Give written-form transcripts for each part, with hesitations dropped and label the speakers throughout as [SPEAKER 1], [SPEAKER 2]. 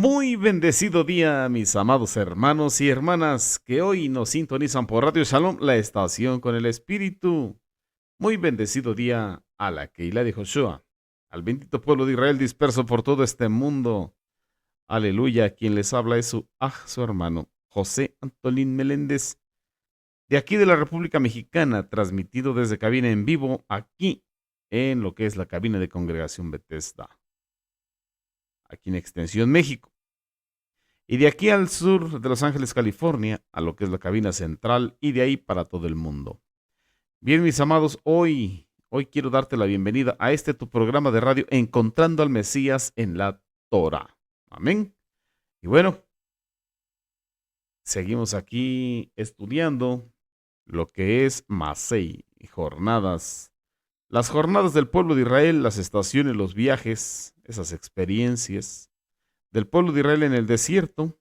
[SPEAKER 1] Muy bendecido día, mis amados hermanos y hermanas que hoy nos sintonizan por Radio Shalom, la estación con el Espíritu. Muy bendecido día a la Keilah de Joshua, al bendito pueblo de Israel disperso por todo este mundo. Aleluya, quien les habla es su hermano, José Antolín Meléndez, de aquí de la República Mexicana, transmitido desde cabina en vivo, aquí en lo que es la cabina de Congregación Bethesda, aquí en Extensión México. Y de aquí al sur de Los Ángeles, California, a lo que es la cabina central y de ahí para todo el mundo. Bien, mis amados, hoy quiero darte la bienvenida a este tu programa de radio Encontrando al Mesías en la Torah. Amén. Y bueno, seguimos aquí estudiando lo que es Masei, jornadas. Las jornadas del pueblo de Israel, las estaciones, los viajes, esas experiencias del pueblo de Israel en el desierto.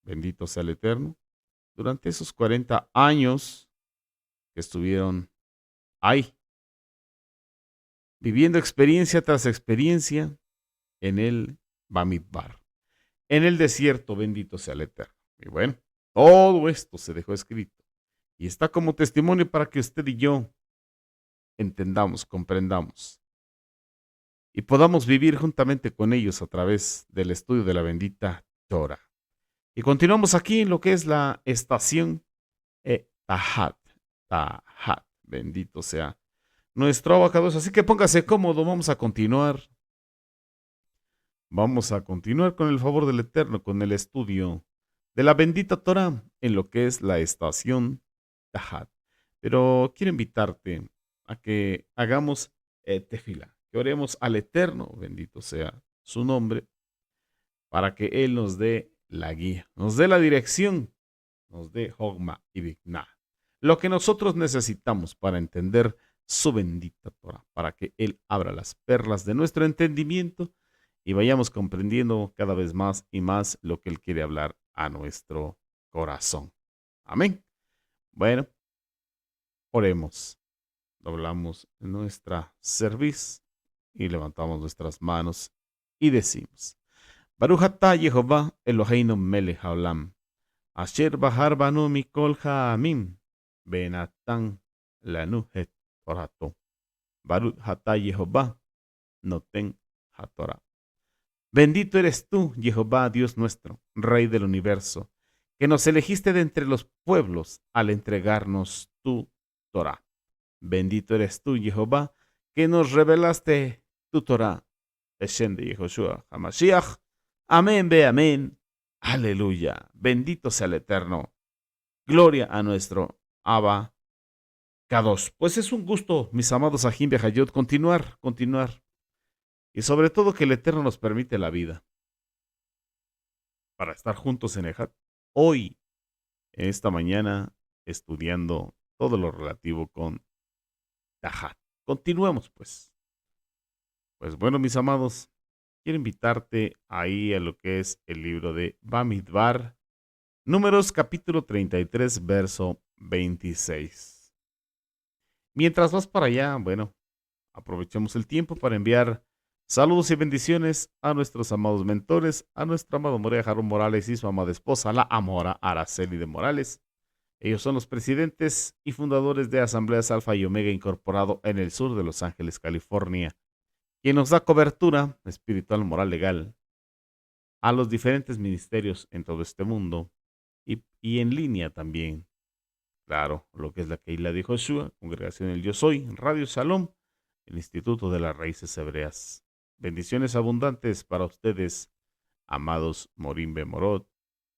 [SPEAKER 1] Bendito sea el Eterno. Durante esos 40 años que estuvieron ahí, viviendo experiencia tras experiencia en el Bamidbar, en el desierto, bendito sea el Eterno. Y bueno, todo esto se dejó escrito y está como testimonio para que usted y yo entendamos, comprendamos y podamos vivir juntamente con ellos a través del estudio de la bendita Torah. Y continuamos aquí en lo que es la estación Tahat. Tahat, bendito sea nuestro abacados. Así que póngase cómodo, vamos a continuar. Vamos a continuar con el favor del Eterno, con el estudio de la bendita Torah en lo que es la estación Tahat. Pero quiero invitarte a que hagamos tefila, que oremos al Eterno, bendito sea su nombre, para que Él nos dé la guía, nos dé la dirección, nos dé Hogma y Bigna. Lo que nosotros necesitamos para entender su bendita Torah, para que Él abra las perlas de nuestro entendimiento y vayamos comprendiendo cada vez más y más lo que Él quiere hablar a nuestro corazón. Amén. Bueno, oremos. Doblamos nuestra cerviz y levantamos nuestras manos y decimos: Baruch atah Yehová Eloheinu melech haolam, asher bahar banu mikol ha'amim, benatan lanu het torato. Baruch atah Yehová noten hatorah. Bendito eres tú, Jehová, Dios nuestro, Rey del universo, que nos elegiste de entre los pueblos al entregarnos tu Torah. Bendito eres tú, Jehová, que nos revelaste tu Torah. Eshem de Yehoshua HaMashiach. Amén, ve amén. Aleluya. Bendito sea el Eterno. Gloria a nuestro Abba Kadosh. Pues es un gusto, mis amados Ajim Behayot, continuar. Y sobre todo que el Eterno nos permite la vida para estar juntos en Ejat. Hoy, en esta mañana, estudiando todo lo relativo con Tahat. Continuemos, pues. Pues bueno, mis amados, quiero invitarte ahí a lo que es el libro de Bamidbar, Números capítulo 33, verso 26. Mientras vas para allá, bueno, aprovechemos el tiempo para enviar saludos y bendiciones a nuestros amados mentores, a nuestro amado Morea Jarón Morales y su amada esposa, la Amora Araceli de Morales. Ellos son los presidentes y fundadores de Asambleas Alfa y Omega Incorporado en el sur de Los Ángeles, California, quien nos da cobertura espiritual, moral, legal a los diferentes ministerios en todo este mundo y en línea también. Claro, lo que es la Keilah de Joshua, Congregación El Yo Soy, Radio Shalom, el Instituto de las Raíces Hebreas. Bendiciones abundantes para ustedes, amados Morimbe Morot,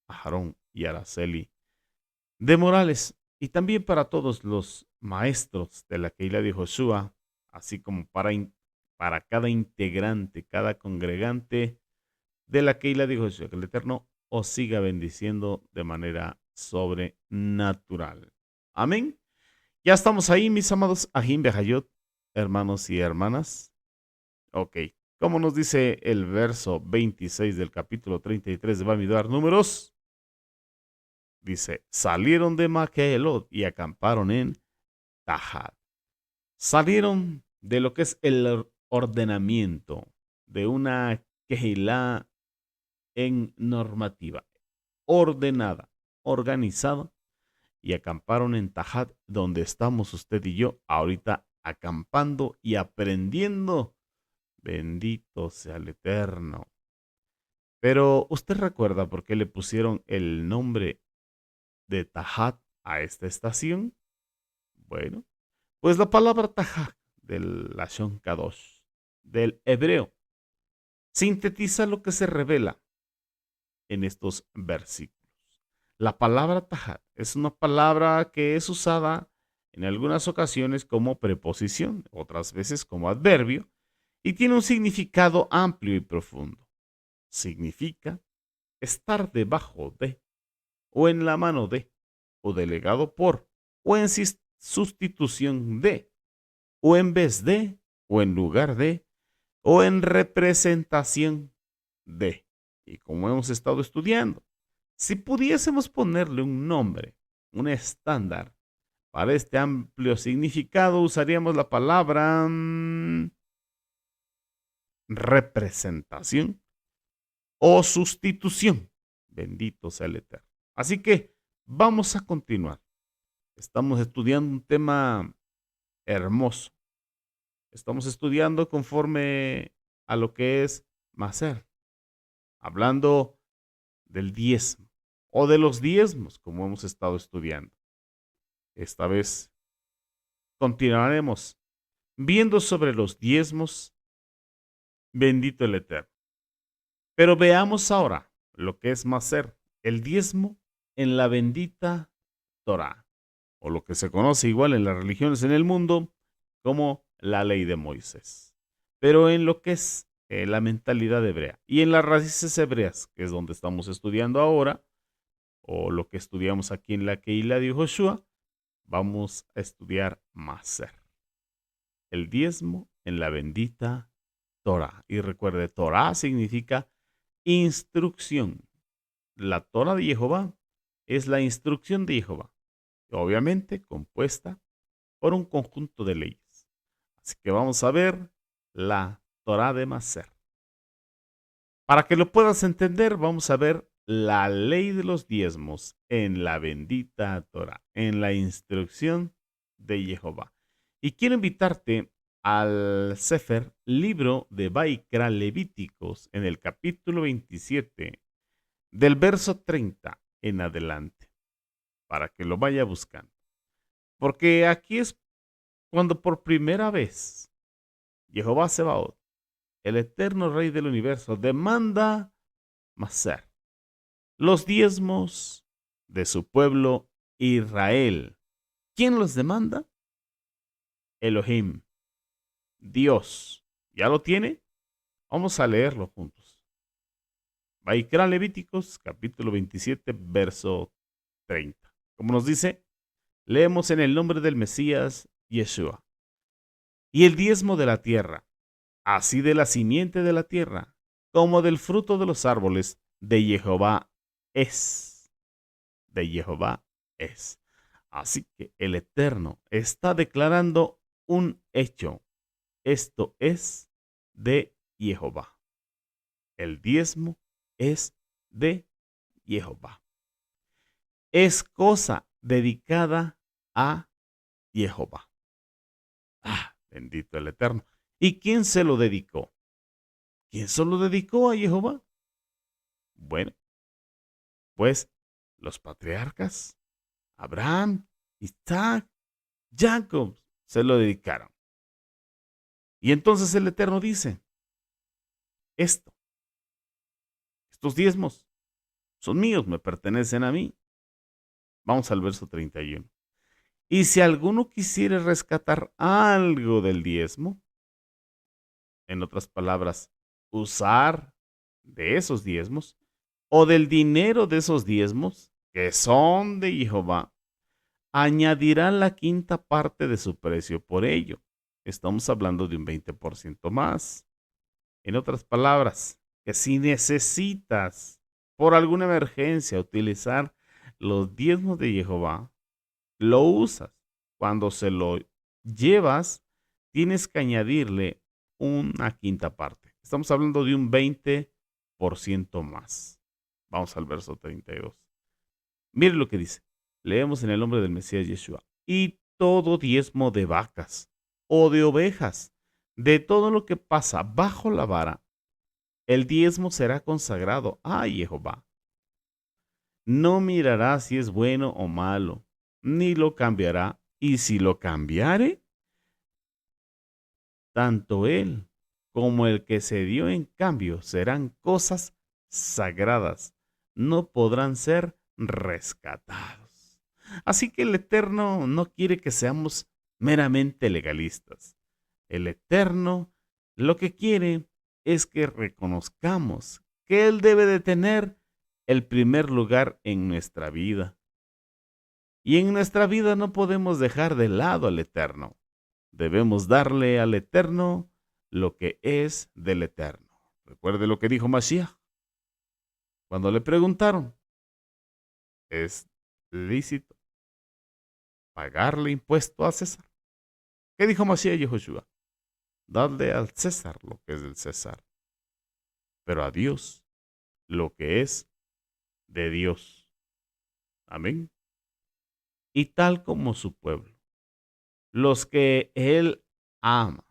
[SPEAKER 1] Aharón y Araceli de Morales, y también para todos los maestros de la Keilah de Joshua, así como para cada integrante, cada congregante de la Keilah de Joshua, que el Eterno os siga bendiciendo de manera sobrenatural. Amén. Ya estamos ahí, mis amados Ajim Behayot, hermanos y hermanas. Ok. Como nos dice el verso 26 del capítulo 33 de Bamidbar, Números, dice: salieron de Maquelot y acamparon en Tahat. Salieron de lo que es el ordenamiento de una Kehilá en normativa, ordenada, organizada, y acamparon en Tajat, donde estamos usted y yo ahorita acampando y aprendiendo. Bendito sea el Eterno. Pero ¿usted recuerda por qué le pusieron el nombre de Tajat a esta estación? Bueno, pues la palabra Tajat del Lashon Kadosh, del hebreo, sintetiza lo que se revela en estos versículos. La palabra Tajat es una palabra que es usada en algunas ocasiones como preposición, otras veces como adverbio, y tiene un significado amplio y profundo. Significa estar debajo de, o en la mano de, o delegado por, o en sustitución de, o en vez de, o en lugar de, o en representación de. Y como hemos estado estudiando, si pudiésemos ponerle un nombre, un estándar, para este amplio significado, usaríamos la palabra representación o sustitución. Bendito sea el Eterno. Así que vamos a continuar. Estamos estudiando un tema hermoso. Estamos estudiando conforme a lo que es Maser, hablando del diezmo o de los diezmos, como hemos estado estudiando. Esta vez continuaremos viendo sobre los diezmos. Bendito el Eterno. Pero veamos ahora lo que es Maser, el diezmo en la bendita Torá, o lo que se conoce igual en las religiones en el mundo como la ley de Moisés. Pero en lo que es la mentalidad hebrea y en las raíces hebreas, que es donde estamos estudiando ahora, o lo que estudiamos aquí en la Keilah de Joshua, vamos a estudiar Maser, el diezmo en la bendita Torá. Y recuerde, Torá significa instrucción. La Torá de Jehová es la instrucción de Jehová, obviamente compuesta por un conjunto de leyes. Así que vamos a ver la Torá de Maser. Para que lo puedas entender, vamos a ver la ley de los diezmos en la bendita Torá, en la instrucción de Jehová. Y quiero invitarte al Sefer, libro de Baikra Levíticos, en el capítulo 27, del verso 30 en adelante, para que lo vaya buscando. Porque aquí es cuando por primera vez Jehová Sebaot, el eterno Rey del universo, demanda Maser, los diezmos de su pueblo Israel. ¿Quién los demanda? Elohim, Dios. ¿Ya lo tiene? Vamos a leerlo juntos. Vaikra Levíticos, capítulo 27, verso 30. Como nos dice, leemos en el nombre del Mesías, Yeshua. Y el diezmo de la tierra, así de la simiente de la tierra, como del fruto de los árboles, de Jehová es. De Jehová es. Así que el Eterno está declarando un hecho. Esto es de Jehová. El diezmo es de Jehová. Es cosa dedicada a Jehová. Ah, bendito el Eterno. ¿Y quién se lo dedicó? ¿Quién se lo dedicó a Jehová? Bueno, pues los patriarcas, Abraham, Isaac, Jacob, se lo dedicaron. Y entonces el Eterno dice, estos diezmos son míos, me pertenecen a mí. Vamos al verso 31. Y si alguno quisiere rescatar algo del diezmo, en otras palabras, usar de esos diezmos o del dinero de esos diezmos, que son de Jehová, añadirá la quinta parte de su precio por ello. Estamos hablando de un 20% más. En otras palabras, que si necesitas por alguna emergencia utilizar los diezmos de Jehová, lo usas. Cuando se lo llevas, tienes que añadirle una quinta parte. Estamos hablando de un 20%. 30% más. Vamos al verso 32. Mire lo que dice. Leemos en el nombre del Mesías Yeshua. Y todo diezmo de vacas o de ovejas, de todo lo que pasa bajo la vara, el diezmo será consagrado a Jehová. No mirará si es bueno o malo, ni lo cambiará. Y si lo cambiare, tanto él como el que se dio en cambio serán cosas sagradas, no podrán ser rescatados. Así que el Eterno no quiere que seamos meramente legalistas. El Eterno lo que quiere es que reconozcamos que Él debe de tener el primer lugar en nuestra vida. Y en nuestra vida no podemos dejar de lado al Eterno. Debemos darle al Eterno lo que es del Eterno. Recuerde lo que dijo Mashiach. Cuando le preguntaron, ¿es lícito pagarle impuesto a César? ¿Qué dijo Mashiach Yehoshua? Dadle al César lo que es del César, pero a Dios lo que es de Dios. Amén. Y tal como su pueblo, los que Él ama,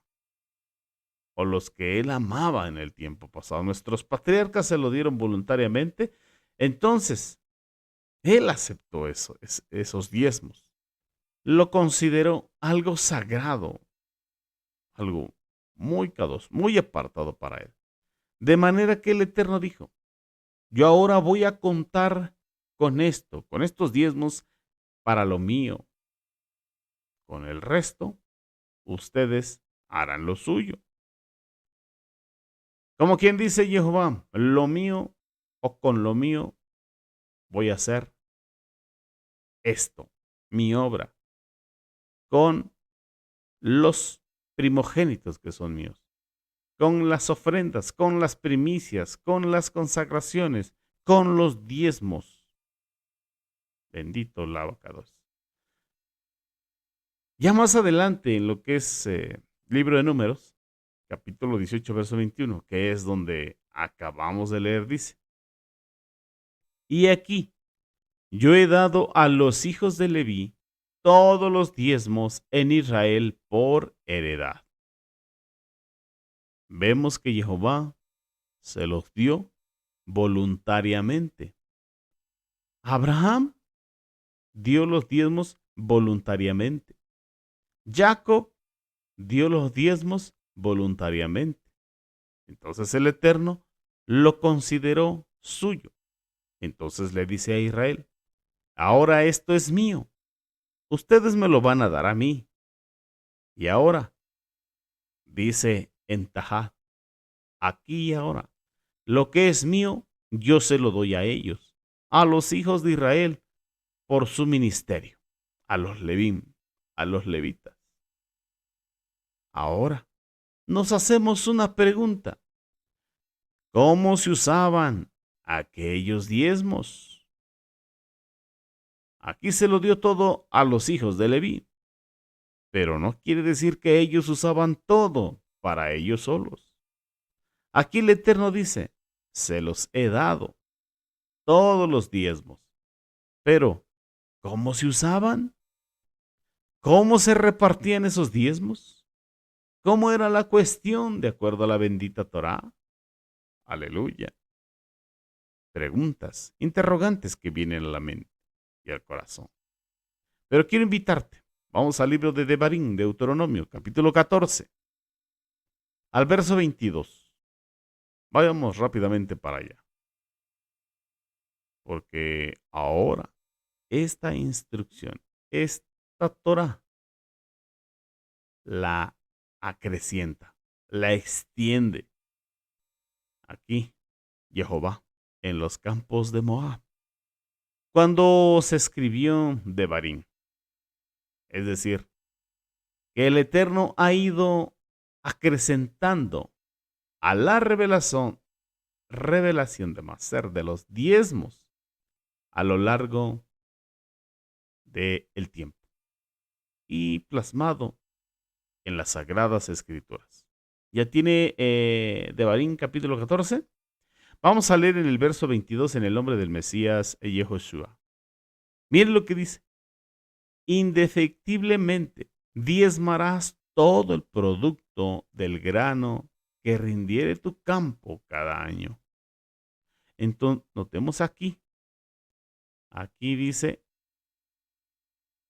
[SPEAKER 1] o los que Él amaba en el tiempo pasado, nuestros patriarcas se lo dieron voluntariamente, entonces Él aceptó esos diezmos, lo consideró algo sagrado, algo muy cadoso, muy apartado para Él. De manera que el Eterno dijo, yo ahora voy a contar con esto, con estos diezmos para lo mío. Con el resto, ustedes harán lo suyo. Como quien dice Jehová, lo mío o con lo mío voy a hacer esto, mi obra, con los primogénitos que son míos, con las ofrendas, con las primicias, con las consagraciones, con los diezmos. Bendito el abacados. Ya más adelante, en lo que es libro de Números, capítulo 18, verso 21, que es donde acabamos de leer, dice, y aquí, yo he dado a los hijos de Leví todos los diezmos en Israel por heredad. Vemos que Jehová se los dio voluntariamente. Abraham dio los diezmos voluntariamente. Jacob dio los diezmos voluntariamente. Entonces el Eterno lo consideró suyo. Entonces le dice a Israel, ahora esto es mío. Ustedes me lo van a dar a mí. Y ahora, dice en Tahat, aquí y ahora, lo que es mío, yo se lo doy a ellos, a los hijos de Israel, por su ministerio, a los Levín, a los levitas. Ahora, nos hacemos una pregunta. ¿Cómo se usaban aquellos diezmos? Aquí se lo dio todo a los hijos de Leví, pero no quiere decir que ellos usaban todo para ellos solos. Aquí el Eterno dice, se los he dado, todos los diezmos. Pero, ¿cómo se usaban? ¿Cómo se repartían esos diezmos? ¿Cómo era la cuestión de acuerdo a la bendita Torá? Aleluya. Preguntas, interrogantes que vienen a la mente y al corazón. Pero quiero invitarte. Vamos al libro de Devarim, Deuteronomio, capítulo 14, al verso 22. Vayamos rápidamente para allá. Porque ahora esta instrucción, esta Torah, la acrecienta, la extiende. Aquí, Jehová, en los campos de Moab. Cuando se escribió Devarim, es decir, que el Eterno ha ido acrecentando a la revelación de Maser, de los diezmos, a lo largo del tiempo y plasmado en las Sagradas Escrituras. ¿Ya tiene Devarim capítulo 14? Vamos a leer en el verso 22 en el nombre del Mesías Yehoshua. Miren lo que dice. Indefectiblemente diezmarás todo el producto del grano que rindiere tu campo cada año. Entonces, notemos aquí dice,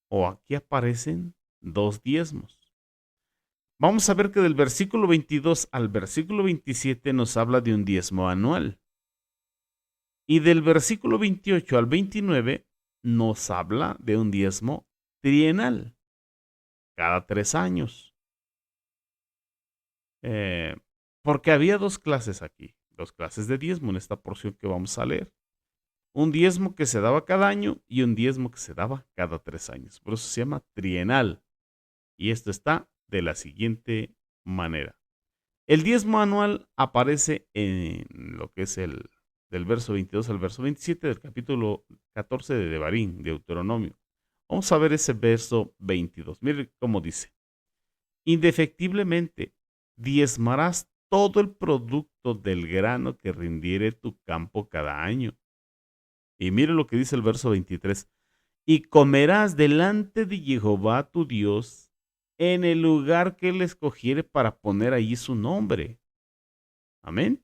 [SPEAKER 1] o aquí aparecen dos diezmos. Vamos a ver que del versículo 22 al versículo 27 nos habla de un diezmo anual. Y del versículo 28 al 29 nos habla de un diezmo trienal, cada 3 años. Porque había dos clases aquí, dos clases de diezmo en esta porción que vamos a leer. Un diezmo que se daba cada año y un diezmo que se daba cada 3 años. Por eso se llama trienal. Y esto está de la siguiente manera. El diezmo anual aparece en lo que es del verso 22 al verso 27 del capítulo 14 de Devarim, Deuteronomio. Vamos a ver ese verso 22. Mire cómo dice. Indefectiblemente diezmarás todo el producto del grano que rindiere tu campo cada año. Y mire lo que dice el verso 23. Y comerás delante de Jehová tu Dios en el lugar que él escogiere para poner allí su nombre. Amén.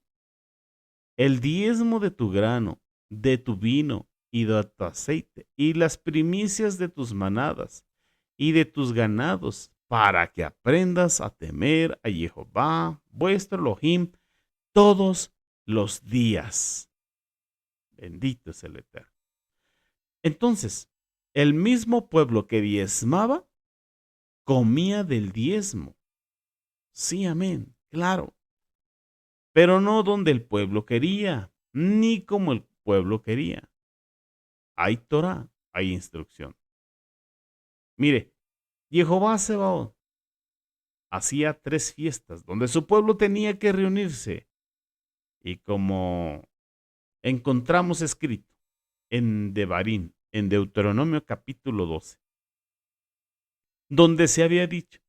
[SPEAKER 1] El diezmo de tu grano, de tu vino y de tu aceite, y las primicias de tus manadas y de tus ganados, para que aprendas a temer a Jehová, vuestro Elohim, todos los días. Bendito es el Eterno. Entonces, el mismo pueblo que diezmaba, comía del diezmo. Sí, amén, claro. Pero no donde el pueblo quería, ni como el pueblo quería. Hay Torah, hay instrucción. Mire, Jehová Sebaot hacía 3 fiestas donde su pueblo tenía que reunirse. Y como encontramos escrito en Devarim, en Deuteronomio capítulo 12, donde se había dicho,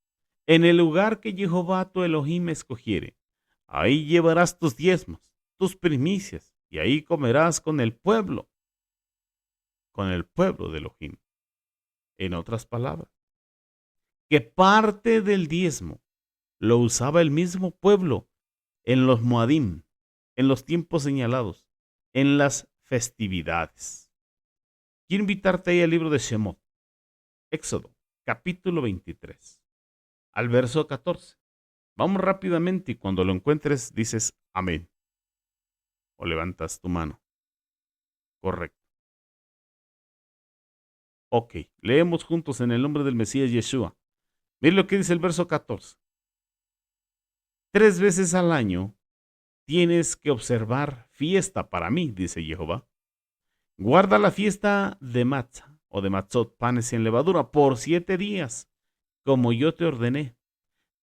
[SPEAKER 1] en el lugar que Jehová tu Elohim escogiere, ahí llevarás tus diezmos, tus primicias, y ahí comerás con el pueblo de Elohim. En otras palabras, que parte del diezmo lo usaba el mismo pueblo en los Moadim, en los tiempos señalados, en las festividades. Quiero invitarte ahí al libro de Shemot, Éxodo, capítulo 23, al verso 14. Vamos rápidamente y cuando lo encuentres dices amén. O levantas tu mano. Correcto. Ok, leemos juntos en el nombre del Mesías Yeshua. Mira lo que dice el verso 14. 3 veces al año tienes que observar fiesta para mí, dice Jehová. Guarda la fiesta de Matzah o de Matzot, panes sin levadura, por 7 días, como yo te ordené.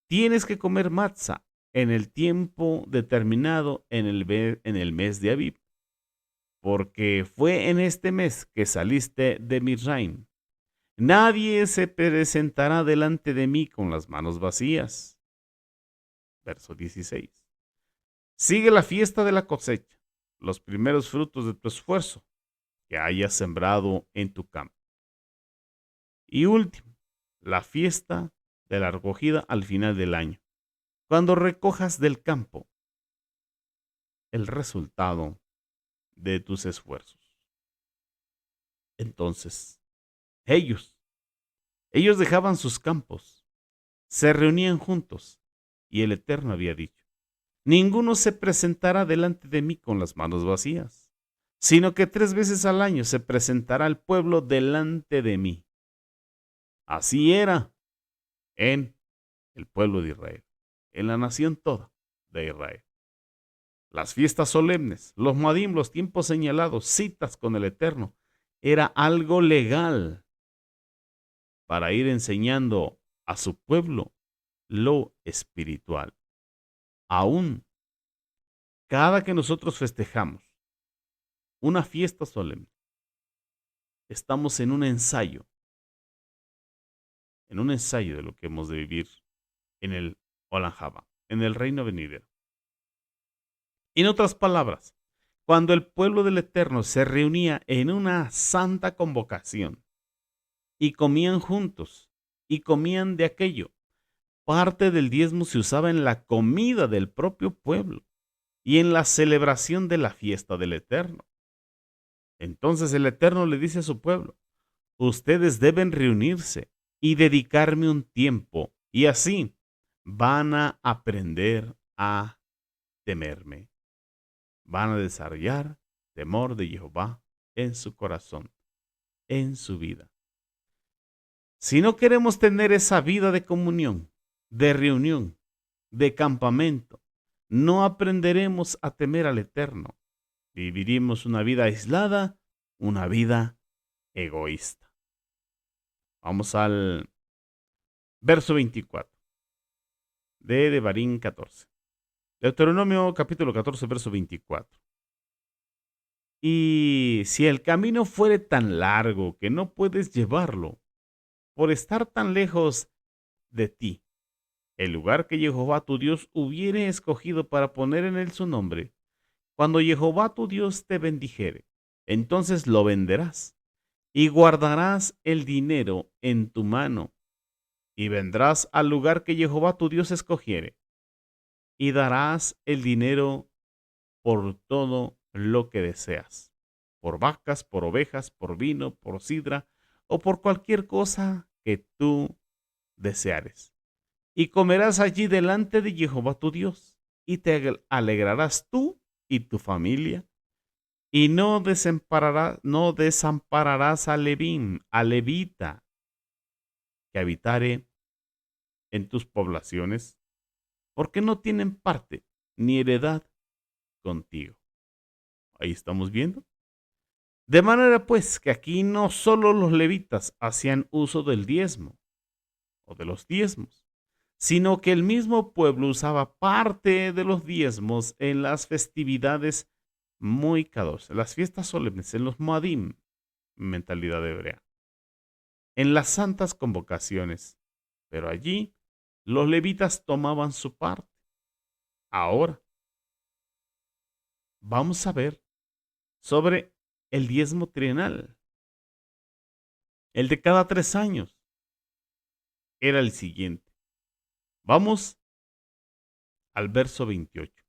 [SPEAKER 1] Tienes que comer matzah en el tiempo determinado en el mes de Abib, porque fue en este mes que saliste de Misraim. Nadie se presentará delante de mí con las manos vacías. Verso 16. Sigue la fiesta de la cosecha, los primeros frutos de tu esfuerzo que hayas sembrado en tu campo. Y último, la fiesta de la recogida al final del año, cuando recojas del campo el resultado de tus esfuerzos. Entonces, ellos dejaban sus campos, se reunían juntos, y el Eterno había dicho, ninguno se presentará delante de mí con las manos vacías, sino que 3 veces al año se presentará el pueblo delante de mí. Así era en el pueblo de Israel, en la nación toda de Israel. Las fiestas solemnes, los Moadim, los tiempos señalados, citas con el Eterno, era algo legal para ir enseñando a su pueblo lo espiritual. Aún, cada que nosotros festejamos una fiesta solemne, estamos en un ensayo de lo que hemos de vivir en el Olam Haba, en el reino venidero. En otras palabras, cuando el pueblo del Eterno se reunía en una santa convocación y comían juntos y comían de aquello, parte del diezmo se usaba en la comida del propio pueblo y en la celebración de la fiesta del Eterno. Entonces el Eterno le dice a su pueblo: ustedes deben reunirse y dedicarme un tiempo, y así van a aprender a temerme. Van a desarrollar temor de Jehová en su corazón, en su vida. Si no queremos tener esa vida de comunión, de reunión, de campamento, no aprenderemos a temer al Eterno. Viviremos una vida aislada, una vida egoísta. Vamos al verso 24 de Devarim 14. Deuteronomio capítulo 14, verso 24. Y si el camino fuere tan largo que no puedes llevarlo, por estar tan lejos de ti, el lugar que Jehová tu Dios hubiere escogido para poner en él su nombre, cuando Jehová tu Dios te bendijere, entonces lo venderás y guardarás el dinero en tu mano y vendrás al lugar que Jehová tu Dios escogiere y darás el dinero por todo lo que deseas, por vacas, por ovejas, por vino, por sidra o por cualquier cosa que tú deseares. Y comerás allí delante de Jehová tu Dios, y te alegrarás tú y tu familia, y no desampararás a Levín, a levita, que habitare en tus poblaciones, porque no tienen parte ni heredad contigo. Ahí estamos viendo. De manera pues que aquí no solo los levitas hacían uso del diezmo o de los diezmos, sino que el mismo pueblo usaba parte de los diezmos en las festividades muy kadosh, las fiestas solemnes, en los moadim, mentalidad hebrea, en las santas convocaciones. Pero allí los levitas tomaban su parte. Ahora vamos a ver sobre el diezmo trienal. El de cada 3 años era el siguiente. Vamos al verso 28.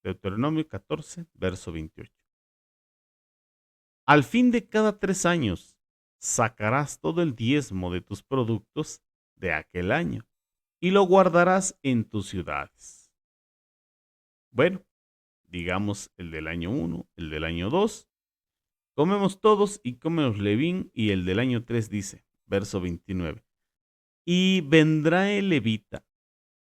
[SPEAKER 1] Deuteronomio 14, verso 28. Al fin de cada 3 años sacarás todo el diezmo de tus productos de aquel año y lo guardarás en tus ciudades. Bueno, digamos el del año 1, el del año 2. Comemos todos y comemos Levín, y el del año 3 dice, verso 29. Y vendrá el levita,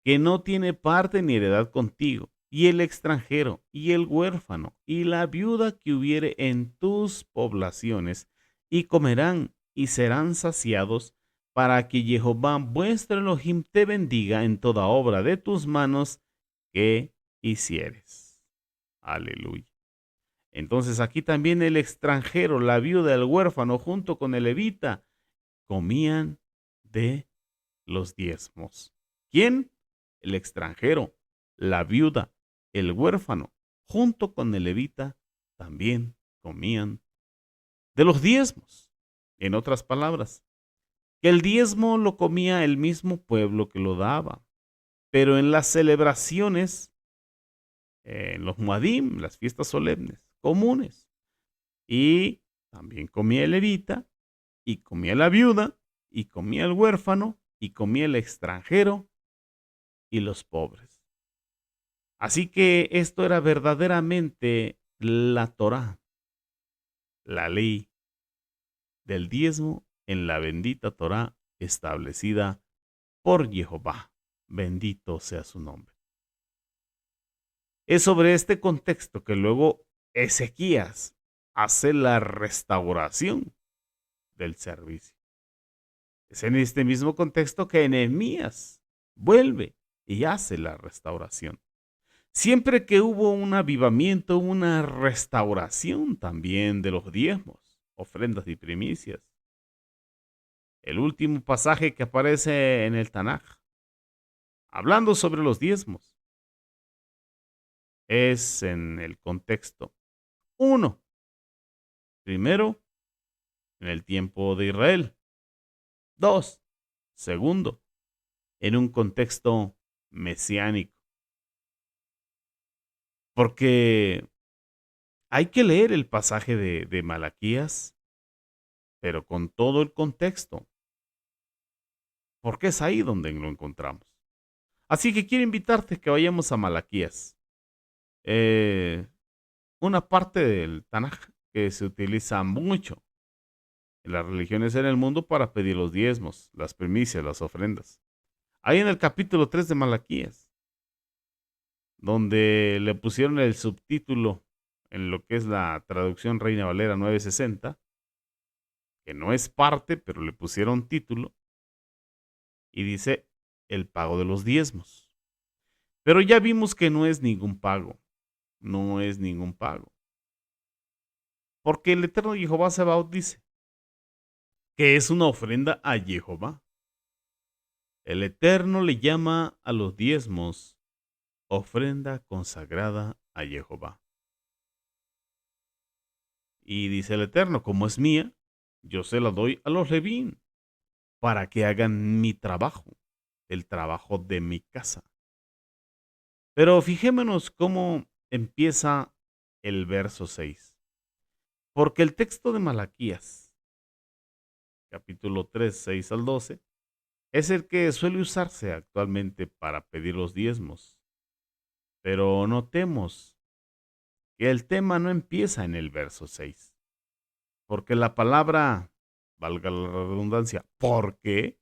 [SPEAKER 1] que no tiene parte ni heredad contigo, y el extranjero, y el huérfano, y la viuda que hubiere en tus poblaciones, y comerán y serán saciados, para que Jehová vuestro Elohim te bendiga en toda obra de tus manos que hicieres. Aleluya. Entonces aquí también el extranjero, la viuda, el huérfano, junto con el levita, comían de los diezmos. ¿Quién? El extranjero, la viuda, el huérfano, junto con el levita, también comían de los diezmos. En otras palabras, que el diezmo lo comía el mismo pueblo que lo daba, pero en las celebraciones, en los muadim, las fiestas solemnes, comunes, y también comía el levita, y comía la viuda, y comía el huérfano, y comía el extranjero, y los pobres. Así que esto era verdaderamente la Torá, la ley del diezmo en la bendita Torá establecida por Jehová. Bendito sea su nombre. Es sobre este contexto que luego Ezequías hace la restauración del servicio. Es en este mismo contexto que Nehemías vuelve y hace la restauración. Siempre que hubo un avivamiento, una restauración también de los diezmos, ofrendas y primicias. El último pasaje que aparece en el Tanaj, hablando sobre los diezmos, es en el contexto. Uno, primero, en el tiempo de Israel. Dos, segundo, en un contexto mesiánico. Porque hay que leer el pasaje de Malaquías, pero con todo el contexto, porque es ahí donde lo encontramos. Así que quiero invitarte a que vayamos a Malaquías. Eh, una parte del Tanaj que se utiliza mucho en las religiones en el mundo para pedir los diezmos, las primicias, las ofrendas. Ahí en el capítulo 3 de Malaquías, donde le pusieron el subtítulo en lo que es la traducción Reina Valera 960, que no es parte, pero le pusieron título, y dice el pago de los diezmos. Pero ya vimos que no es ningún pago, no es ningún pago. Porque el Eterno Jehová Sebaot dice que es una ofrenda a Jehová. El Eterno le llama a los diezmos ofrenda consagrada a Jehová. Y dice el Eterno, como es mía, yo se la doy a los levín para que hagan mi trabajo, el trabajo de mi casa. Pero fijémonos cómo empieza el verso 6. Porque el texto de Malaquías, capítulo 3, 6 al 12, es el que suele usarse actualmente para pedir los diezmos. Pero notemos que el tema no empieza en el verso 6, porque la palabra, valga la redundancia, ¿por qué?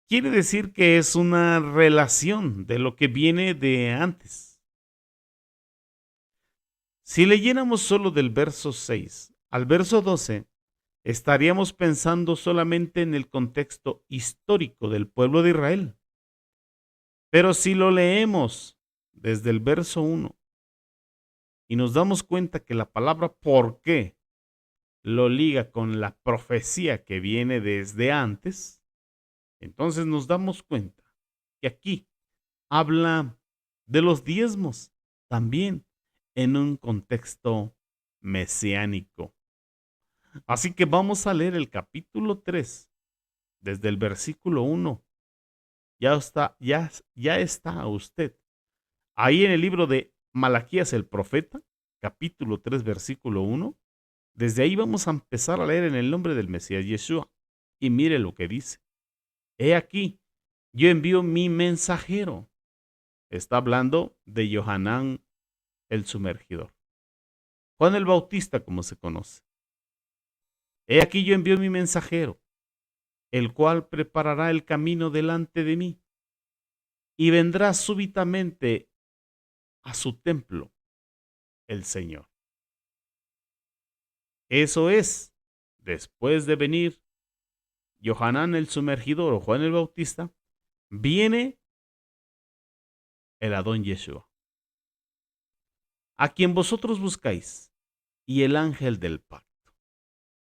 [SPEAKER 1] Quiere decir que es una relación de lo que viene de antes. Si leyéramos solo del verso 6 al verso 12, estaríamos pensando solamente en el contexto histórico del pueblo de Israel. Pero si lo leemos desde el verso 1 y nos damos cuenta que la palabra por qué lo liga con la profecía que viene desde antes, entonces nos damos cuenta que aquí habla de los diezmos también en un contexto mesiánico. Así que vamos a leer el capítulo 3 desde el versículo 1. Ya está usted ahí en el libro de Malaquías el profeta, capítulo 3, versículo 1. Desde ahí vamos a empezar a leer en el nombre del Mesías Yeshua. Y mire lo que dice. He aquí, yo envío mi mensajero. Está hablando de Johanán el sumergidor. Juan el Bautista, como se conoce. He aquí yo envío mi mensajero, el cual preparará el camino delante de mí, y vendrá súbitamente a su templo el Señor. Eso es, después de venir Johanán el sumergidor o Juan el Bautista, viene el Adón Yeshua, a quien vosotros buscáis, y el ángel del pacto,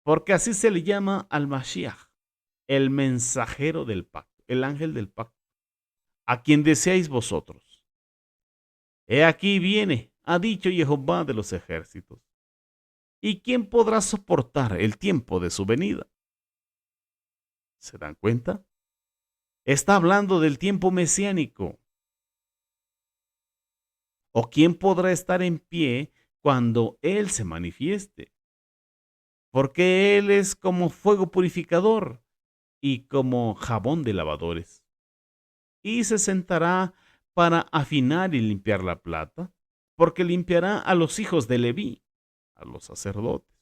[SPEAKER 1] porque así se le llama al Mashiach, el mensajero del pacto, el ángel del pacto, a quien deseáis vosotros. He aquí viene, ha dicho Jehová de los ejércitos. ¿Y quién podrá soportar el tiempo de su venida? ¿Se dan cuenta? Está hablando del tiempo mesiánico. ¿O quién podrá estar en pie cuando Él se manifieste? Porque Él es como fuego purificador y como jabón de lavadores. Y se sentará para afinar y limpiar la plata, porque limpiará a los hijos de Leví, a los sacerdotes.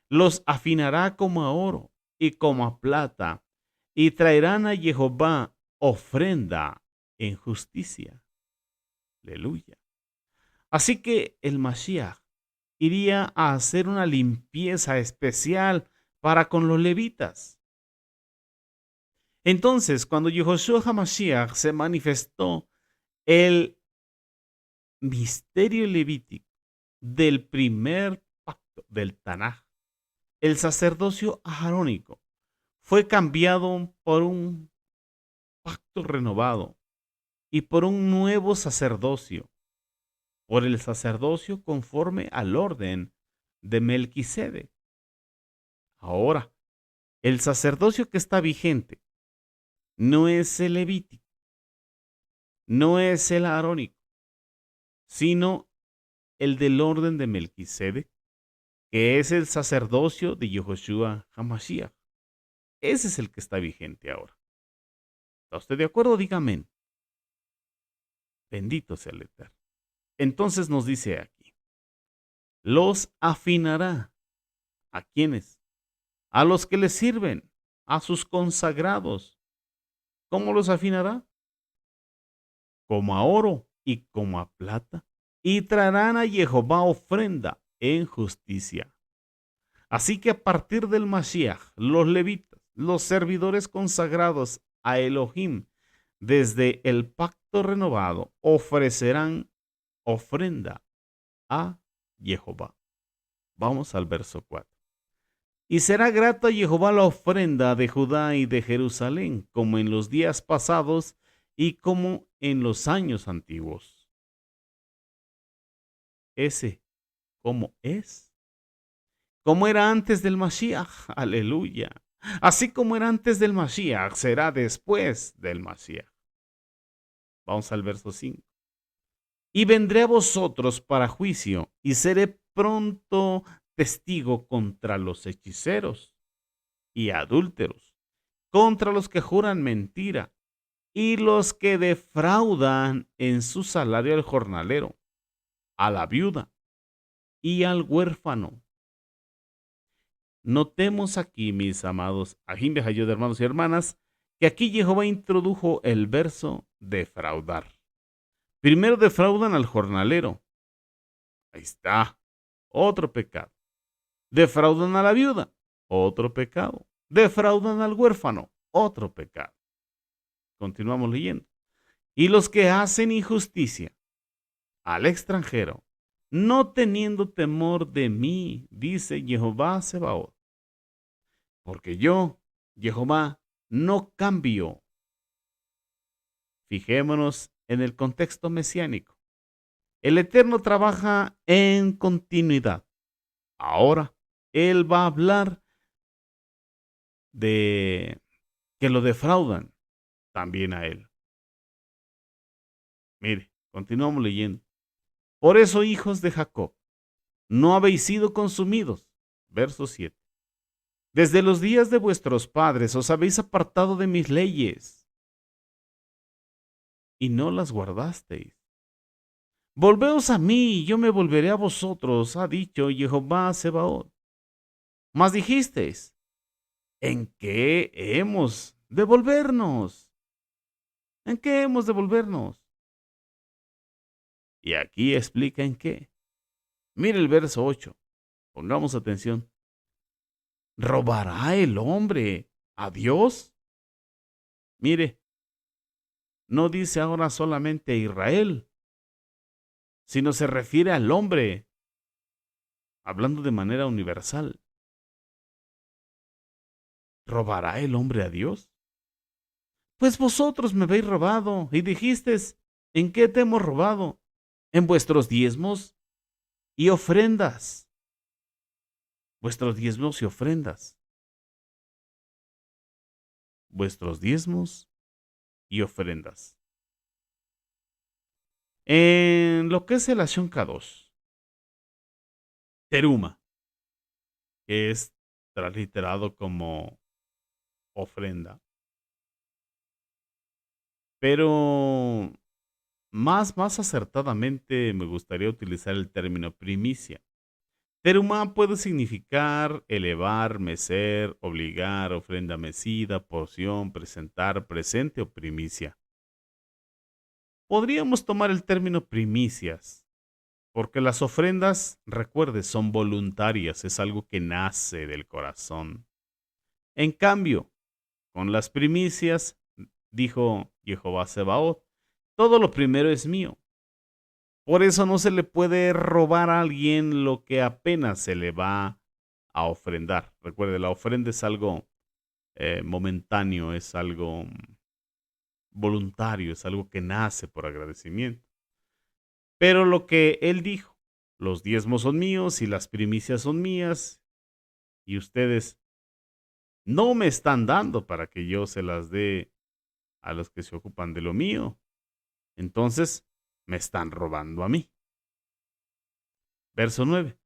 [SPEAKER 1] Los afinará como a oro y como a plata, y traerán a Jehová ofrenda en justicia. Aleluya. Así que el Mashiach iría a hacer una limpieza especial para con los levitas. Entonces, cuando Yehoshua HaMashiach se manifestó, el misterio levítico del primer pacto del Tanaj, el sacerdocio aharónico, fue cambiado por un pacto renovado y por un nuevo sacerdocio, por el sacerdocio conforme al orden de Melquisedec. Ahora, el sacerdocio que está vigente no es el levítico, no es el arónico, sino el del orden de Melquisedec, que es el sacerdocio de Yehoshua HaMashiach. Ese es el que está vigente ahora. ¿Está usted de acuerdo? Dígame. Bendito sea el Eterno. Entonces nos dice aquí, los afinará. ¿A quiénes? A los que le sirven, a sus consagrados. ¿Cómo los afinará? Como a oro y como a plata. Y traerán a Jehová ofrenda en justicia. Así que a partir del Mashiach, los levitas, los servidores consagrados a Elohim, desde el pacto renovado, ofrecerán ofrenda a Jehová. Vamos al verso 4. Y será grata a Jehová la ofrenda de Judá y de Jerusalén, como en los días pasados y como en los años antiguos. Ese, ¿cómo es? Como era antes del Mashiach, aleluya. Así como era antes del Mashiach, será después del Mashiach. Vamos al verso 5. Y vendré a vosotros para juicio, y seré pronto testigo contra los hechiceros y adúlteros, contra los que juran mentira, y los que defraudan en su salario al jornalero, a la viuda y al huérfano. Notemos aquí, mis amados Ajim Behayot, hermanos y hermanas, que aquí Jehová introdujo el verso defraudar. Primero defraudan al jornalero. Ahí está. Otro pecado. Defraudan a la viuda. Otro pecado. Defraudan al huérfano. Otro pecado. Continuamos leyendo. Y los que hacen injusticia al extranjero, no teniendo temor de mí, dice Jehová Sebaot. Porque yo, Jehová, no cambio. Fijémonos en el contexto mesiánico. El Eterno trabaja en continuidad. Ahora, Él va a hablar de que lo defraudan también a Él. Mire, continuamos leyendo. Por eso, hijos de Jacob, no habéis sido consumidos. Verso 7. Desde los días de vuestros padres os habéis apartado de mis leyes y no las guardasteis. Volveos a mí, y yo me volveré a vosotros, ha dicho Jehová Sebaot. Mas dijisteis, ¿en qué hemos de volvernos? ¿En qué hemos de volvernos? Y aquí explica en qué. Mire el verso 8. Pongamos atención. ¿Robará el hombre a Dios? Mire, no dice ahora solamente a Israel, sino se refiere al hombre, hablando de manera universal. ¿Robará el hombre a Dios? Pues vosotros me habéis robado y dijisteis, ¿en qué te hemos robado? En vuestros diezmos y ofrendas. Vuestros diezmos y ofrendas. Vuestros diezmos y ofrendas. En lo que es el Ashon Kadosh, teruma, que es transliterado como ofrenda, pero más acertadamente me gustaría utilizar el término primicia. Terumá puede significar elevar, mecer, obligar, ofrenda mecida, porción, presentar, presente o primicia. Podríamos tomar el término primicias, porque las ofrendas, recuerde, son voluntarias, es algo que nace del corazón. En cambio, con las primicias, dijo Jehová Sebaot, todo lo primero es mío. Por eso no se le puede robar a alguien lo que apenas se le va a ofrendar. Recuerde, la ofrenda es algo momentáneo, es algo voluntario, es algo que nace por agradecimiento. Pero lo que él dijo, los diezmos son míos y las primicias son mías, y ustedes no me están dando para que yo se las dé a los que se ocupan de lo mío. Entonces, me están robando a mí. Verso 9.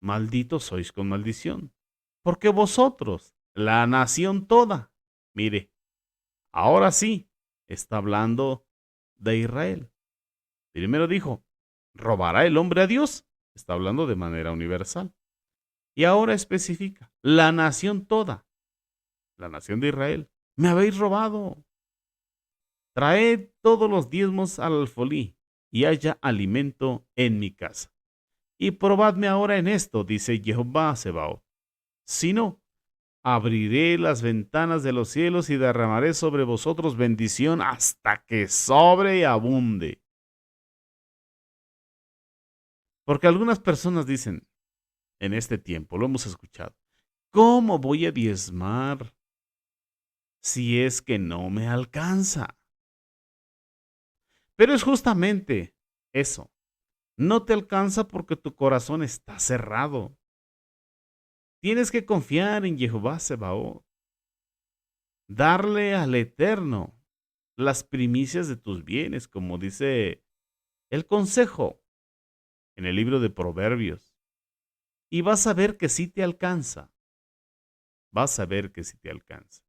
[SPEAKER 1] Malditos sois con maldición, porque vosotros, la nación toda, mire, ahora sí, está hablando de Israel. Primero dijo, ¿robará el hombre a Dios? Está hablando de manera universal. Y ahora especifica, la nación toda, la nación de Israel, me habéis robado. Traed todos los diezmos al alfolí y haya alimento en mi casa. Y probadme ahora en esto, dice Jehová Sebaot. Si no, abriré las ventanas de los cielos y derramaré sobre vosotros bendición hasta que sobre y abunde. Porque algunas personas dicen, en este tiempo, lo hemos escuchado, ¿cómo voy a diezmar si es que no me alcanza? Pero es justamente eso. No te alcanza porque tu corazón está cerrado. Tienes que confiar en Jehová Sebaot. Darle al Eterno las primicias de tus bienes, como dice el consejo en el libro de Proverbios. Y vas a ver que sí te alcanza. Vas a ver que sí te alcanza.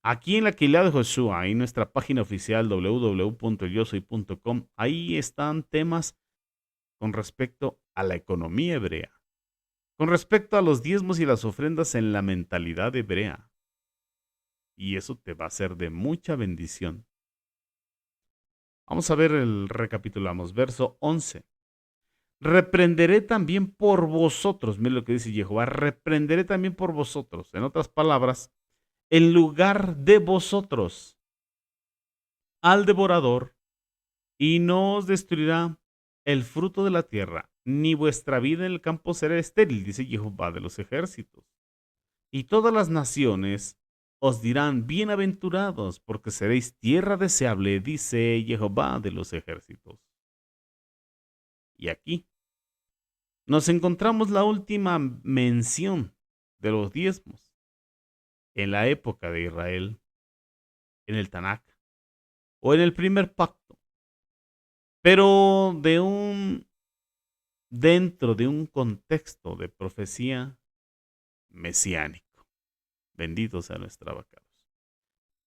[SPEAKER 1] Aquí en la Quilá de Joshua, en nuestra página oficial www.yosoy.com, ahí están temas con respecto a la economía hebrea, con respecto a los diezmos y las ofrendas en la mentalidad hebrea. Y eso te va a ser de mucha bendición. Vamos a ver recapitulamos, verso 11. Reprenderé también por vosotros, mire lo que dice Jehová, reprenderé también por vosotros. En otras palabras, en lugar de vosotros, al devorador, y no os destruirá el fruto de la tierra, ni vuestra vida en el campo será estéril, dice Jehová de los ejércitos. Y todas las naciones os dirán bienaventurados, porque seréis tierra deseable, dice Jehová de los ejércitos. Y aquí nos encontramos la última mención de los diezmos en la época de Israel, en el Tanakh, o en el primer pacto, pero dentro de un contexto de profecía mesiánico. Bendito sea nuestra abacados.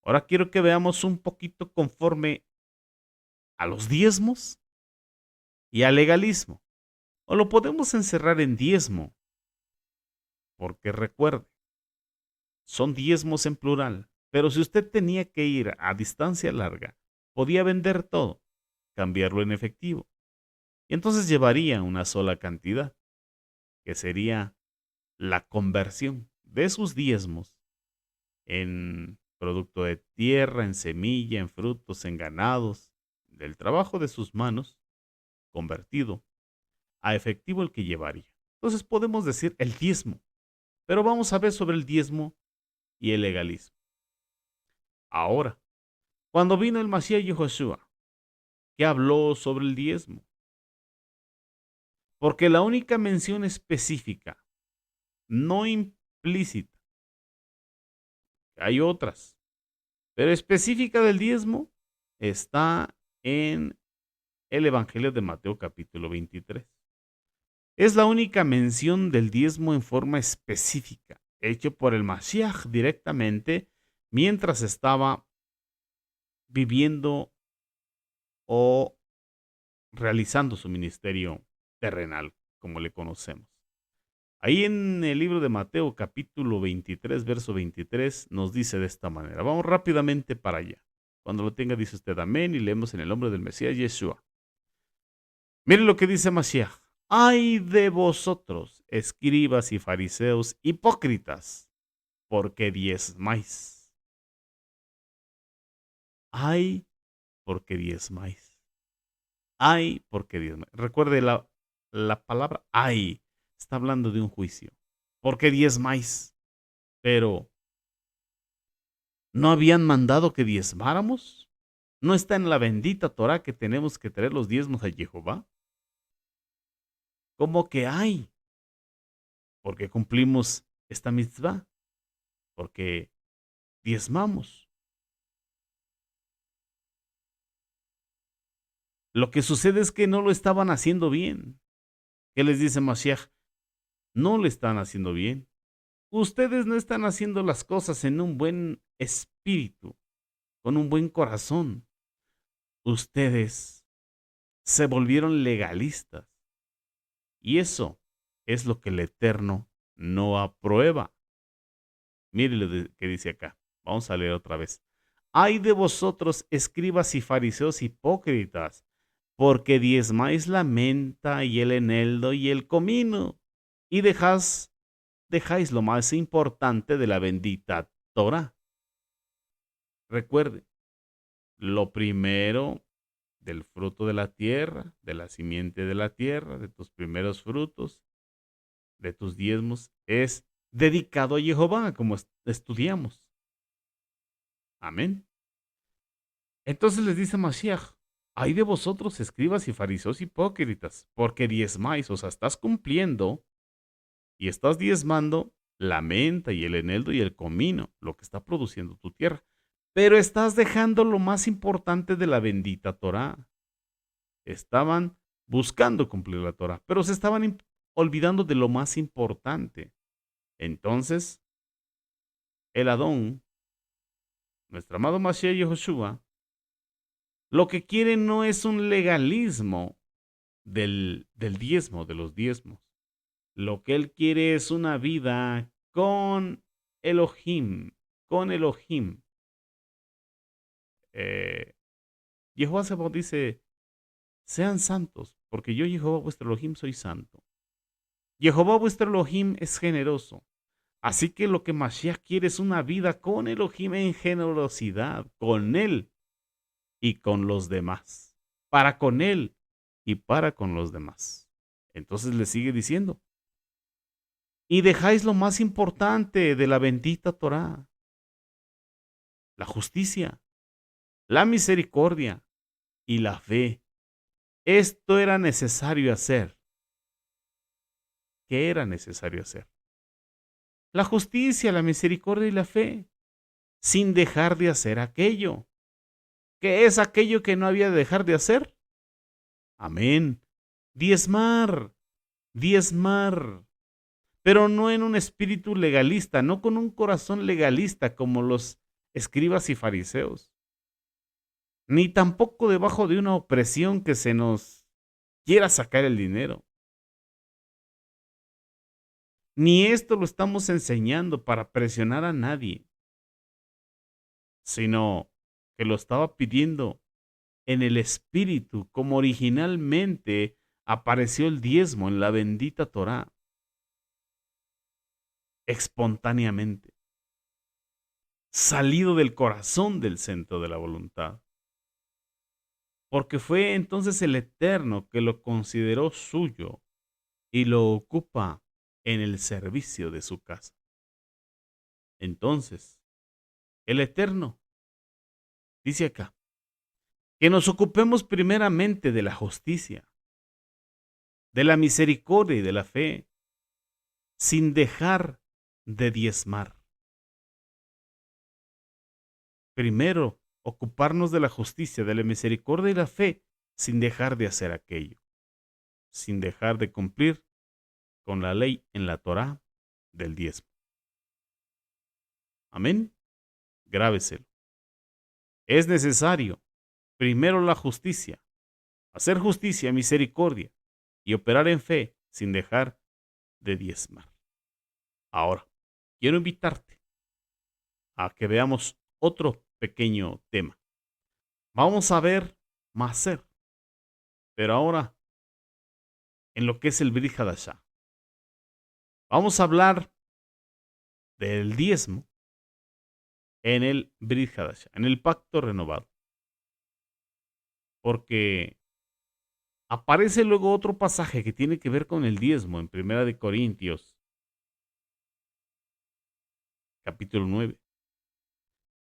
[SPEAKER 1] Ahora quiero que veamos un poquito conforme a los diezmos y al legalismo. O lo podemos encerrar en diezmo, porque recuerde, son diezmos en plural. Pero si usted tenía que ir a distancia larga, podía vender todo, cambiarlo en efectivo. Y entonces llevaría una sola cantidad, que sería la conversión de sus diezmos en producto de tierra, en semilla, en frutos, en ganados, del trabajo de sus manos, convertido a efectivo el que llevaría. Entonces podemos decir el diezmo, pero vamos a ver sobre el diezmo y el legalismo. Ahora, cuando vino el Mashiach Yehoshua, ¿qué habló sobre el diezmo? Porque la única mención específica, no implícita, hay otras, pero específica del diezmo, está en el Evangelio de Mateo capítulo 23. Es la única mención del diezmo en forma específica, hecho por el Mashiach directamente mientras estaba viviendo o realizando su ministerio terrenal, como le conocemos. Ahí en el libro de Mateo capítulo 23, verso 23, nos dice de esta manera. Vamos rápidamente para allá. Cuando lo tenga dice usted amén y leemos en el nombre del Mesías Yeshua. Mire lo que dice Mashiach. Ay de vosotros, escribas y fariseos hipócritas, porque diezmáis. Ay, porque diezmáis. Ay, porque diezmáis. Recuerde la palabra ay. Está hablando de un juicio. Porque diezmáis. Pero, ¿no habían mandado que diezmáramos? ¿No está en la bendita Torá que tenemos que traer los diezmos a Jehová? ¿Cómo que hay? Porque cumplimos esta mitzvah, porque diezmamos. Lo que sucede es que no lo estaban haciendo bien. ¿Qué les dice Mashiach? No lo están haciendo bien. Ustedes no están haciendo las cosas en un buen espíritu, con un buen corazón. Ustedes se volvieron legalistas. Y eso es lo que el Eterno no aprueba. Mire lo que dice acá. Vamos a leer otra vez. Ay de vosotros, escribas y fariseos hipócritas, porque diezmáis la menta y el eneldo y el comino, y dejáis lo más importante de la bendita Torah. Recuerde, lo primero del fruto de la tierra, de la simiente de la tierra, de tus primeros frutos, de tus diezmos, es dedicado a Jehová, como estudiamos. Amén. Entonces les dice Mashiach, ay de vosotros, escribas y fariseos hipócritas, porque diezmáis, o sea, estás cumpliendo y estás diezmando la menta y el eneldo y el comino, lo que está produciendo tu tierra. Pero estás dejando lo más importante de la bendita Torá. Estaban buscando cumplir la Torá, pero se estaban olvidando de lo más importante. Entonces, el Adón, nuestro amado Mashiach Yehoshua, lo que quiere no es un legalismo del diezmo, de los diezmos. Lo que él quiere es una vida con Elohim, con Elohim. Jehová Sabaoth dice, sean santos, porque yo, Jehová vuestro Elohim, soy santo. Jehová vuestro Elohim es generoso. Así que lo que Mashiach quiere es una vida con Elohim en generosidad, con él y con los demás. Para con él y para con los demás. Entonces le sigue diciendo, y dejáis lo más importante de la bendita Torá, la justicia, la misericordia y la fe. Esto era necesario hacer. ¿Qué era necesario hacer? La justicia, la misericordia y la fe, sin dejar de hacer aquello. ¿Qué es aquello que no había de dejar de hacer? Amén. Diezmar, diezmar. Pero no en un espíritu legalista, no con un corazón legalista como los escribas y fariseos, ni tampoco debajo de una opresión que se nos quiera sacar el dinero. Ni esto lo estamos enseñando para presionar a nadie, sino que lo estaba pidiendo en el espíritu, como originalmente apareció el diezmo en la bendita Torá, espontáneamente, salido del corazón del centro de la voluntad. Porque fue entonces el Eterno que lo consideró suyo y lo ocupa en el servicio de su casa. Entonces, el Eterno dice acá, que nos ocupemos primeramente de la justicia, de la misericordia y de la fe, sin dejar de diezmar. Primero, ocuparnos de la justicia, de la misericordia y la fe, sin dejar de hacer aquello, sin dejar de cumplir con la ley en la Torá del diezmo. Amén. Grábeselo. Es necesario, primero la justicia, hacer justicia, misericordia y operar en fe sin dejar de diezmar. Ahora, quiero invitarte a que veamos otro pequeño tema. Vamos a ver Maser, pero ahora en lo que es el Brit Hadashah. Vamos a hablar del diezmo en el Brit Hadashah, en el pacto renovado. Porque aparece luego otro pasaje que tiene que ver con el diezmo en Primera de Corintios, capítulo 9.